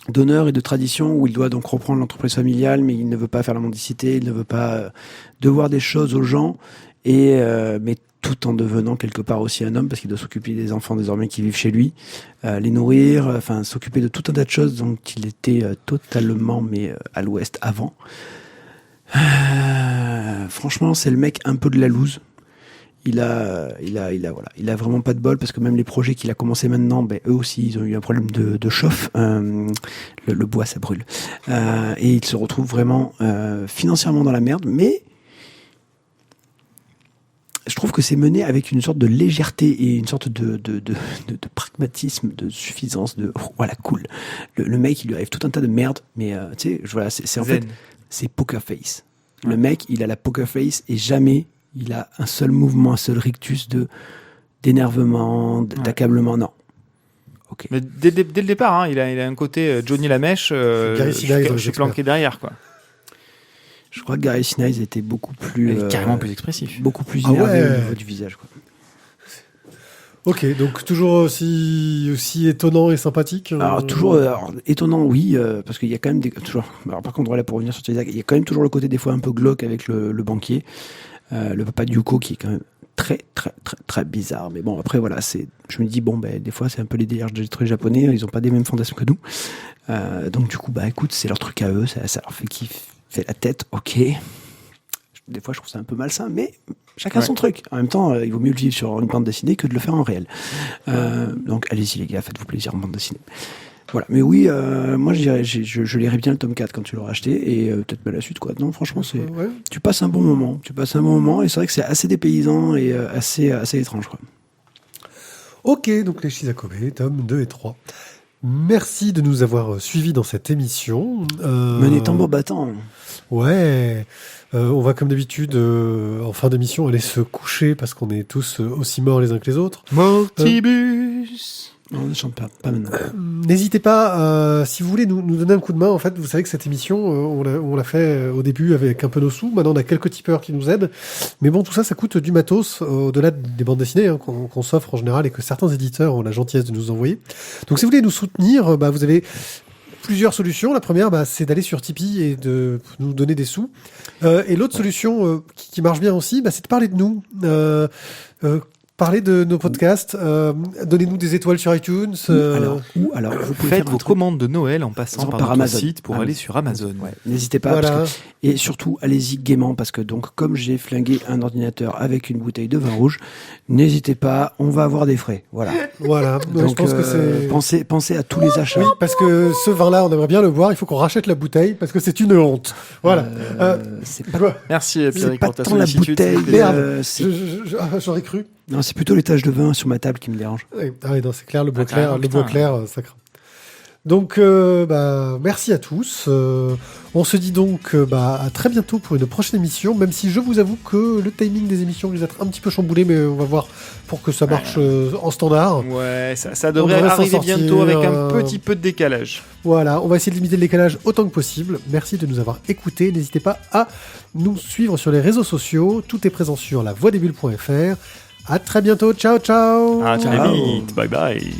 D'honneur et de tradition, où il doit donc reprendre l'entreprise familiale, mais il ne veut pas faire la mendicité, il ne veut pas devoir des choses aux gens, mais tout en devenant quelque part aussi un homme, parce qu'il doit s'occuper des enfants désormais qui vivent chez lui, les nourrir, s'occuper de tout un tas de choses dont il était totalement à l'ouest avant. Franchement, c'est le mec un peu de la loose. il a vraiment pas de bol parce que même les projets qu'il a commencé maintenant, eux aussi, ils ont eu un problème de chauffe. Le bois, ça brûle. Et il se retrouve vraiment financièrement dans la merde, mais je trouve que c'est mené avec une sorte de légèreté et une sorte de pragmatisme, de suffisance, voilà, cool. Le mec, il lui arrive tout un tas de merde, mais tu sais, voilà, c'est en fait, c'est poker face. Le mec, il a la poker face et jamais il a un seul mouvement, un seul rictus d'énervement, d'accablement, non. Okay. Mais dès le départ, hein, il a un côté Johnny Lamèche, je suis planqué derrière, quoi. Je crois que Gary Sinise était beaucoup plus... carrément plus expressif. Beaucoup plus énervé au niveau du visage, quoi. Ok, donc toujours aussi étonnant et sympathique. Alors toujours étonnant, oui, parce qu'il y a quand même toujours. Alors par contre, voilà, pour revenir sur Isaac, il y a quand même toujours le côté des fois un peu glauque avec le banquier, le papa de Yuko qui est quand même très très très très bizarre. Mais bon, après voilà, je me dis bon, des fois c'est un peu les délires des japonais, ils ont pas des mêmes fondations que nous, donc du coup écoute, c'est leur truc à eux, ça leur fait fait la tête, ok. Des fois, je trouve ça un peu malsain, mais chacun son truc. En même temps, il vaut mieux le vivre sur une bande dessinée que de le faire en réel. Donc, allez-y, les gars, faites-vous plaisir en bande dessinée. Voilà. Mais oui, moi, je dirais, je lirais bien le tome 4 quand tu l'auras acheté, et peut-être pas la suite, quoi. Non, franchement, tu passes un bon moment. Et c'est vrai que c'est assez dépaysant et assez étrange, quoi. Ok, donc les Shizakobe, tomes 2 et 3. Merci de nous avoir suivis dans cette émission. Menez tambour battant. Ouais. On va comme d'habitude, en fin d'émission, aller se coucher parce qu'on est tous aussi morts les uns que les autres. Mortibus. Non, on ne chante pas maintenant. N'hésitez pas, si vous voulez nous donner un coup de main. En fait, vous savez que cette émission, on l'a fait au début avec un peu nos sous. Maintenant, on a quelques tipeurs qui nous aident. Mais bon, tout ça, ça coûte du matos, au-delà des bandes dessinées qu'on s'offre en général et que certains éditeurs ont la gentillesse de nous envoyer. Donc, si vous voulez nous soutenir, vous avez plusieurs solutions. La première, c'est d'aller sur Tipeee et de nous donner des sous. Et l'autre solution qui marche bien aussi, c'est de parler de nous. Parlez de nos podcasts, donnez-nous des étoiles sur iTunes. Alors, vous pouvez faites faire vos commandes de Noël en passant par notre Amazon. site pour aller sur Amazon. Ouais, n'hésitez pas. Voilà. Et surtout, allez-y gaiement, parce que donc, comme j'ai flingué un ordinateur avec une bouteille de vin rouge, n'hésitez pas, on va avoir des frais. Voilà. Donc, je pense que c'est... Pensez à tous les achats. Oui, parce que ce vin-là, on aimerait bien le boire, il faut qu'on rachète la bouteille, parce que c'est une honte. Voilà. C'est pas... Merci, Pierre, pas pour ta tant la sollicitude. bouteille. Merde, j'aurais cru. Non, c'est plutôt les taches de vin sur ma table qui me dérangent. Ah oui, non, c'est clair, le bois clair, ça craint. Donc, merci à tous. On se dit donc à très bientôt pour une prochaine émission, même si je vous avoue que le timing des émissions risque d'être un petit peu chamboulé, mais on va voir pour que ça marche en standard. Ouais, ça devrait arriver bientôt avec un petit peu de décalage. Voilà, on va essayer de limiter le décalage autant que possible. Merci de nous avoir écoutés. N'hésitez pas à nous suivre sur les réseaux sociaux. Tout est présent sur lavoidesbulles.fr. À très bientôt. Ciao, ciao. À très vite. Bye bye.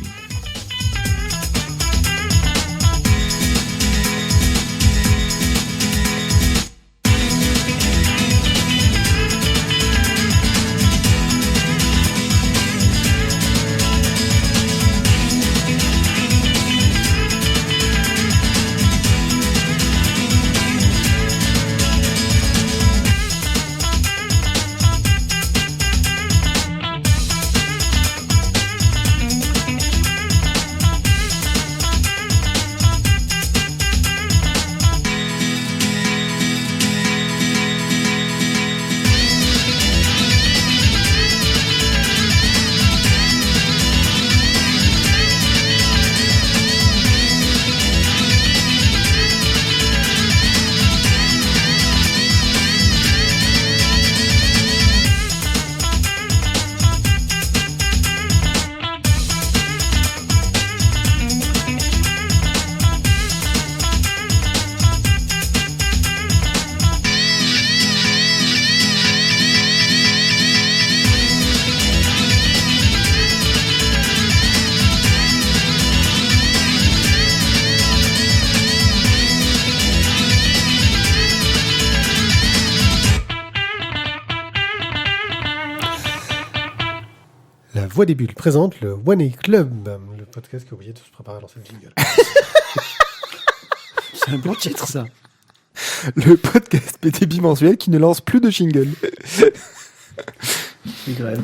La Voix des Bulles présente le One A Club, le podcast qui a oublié de se préparer à lancer le jingle. C'est un bon titre, ça. Le podcast BD bimensuel qui ne lance plus de jingle. Migraine.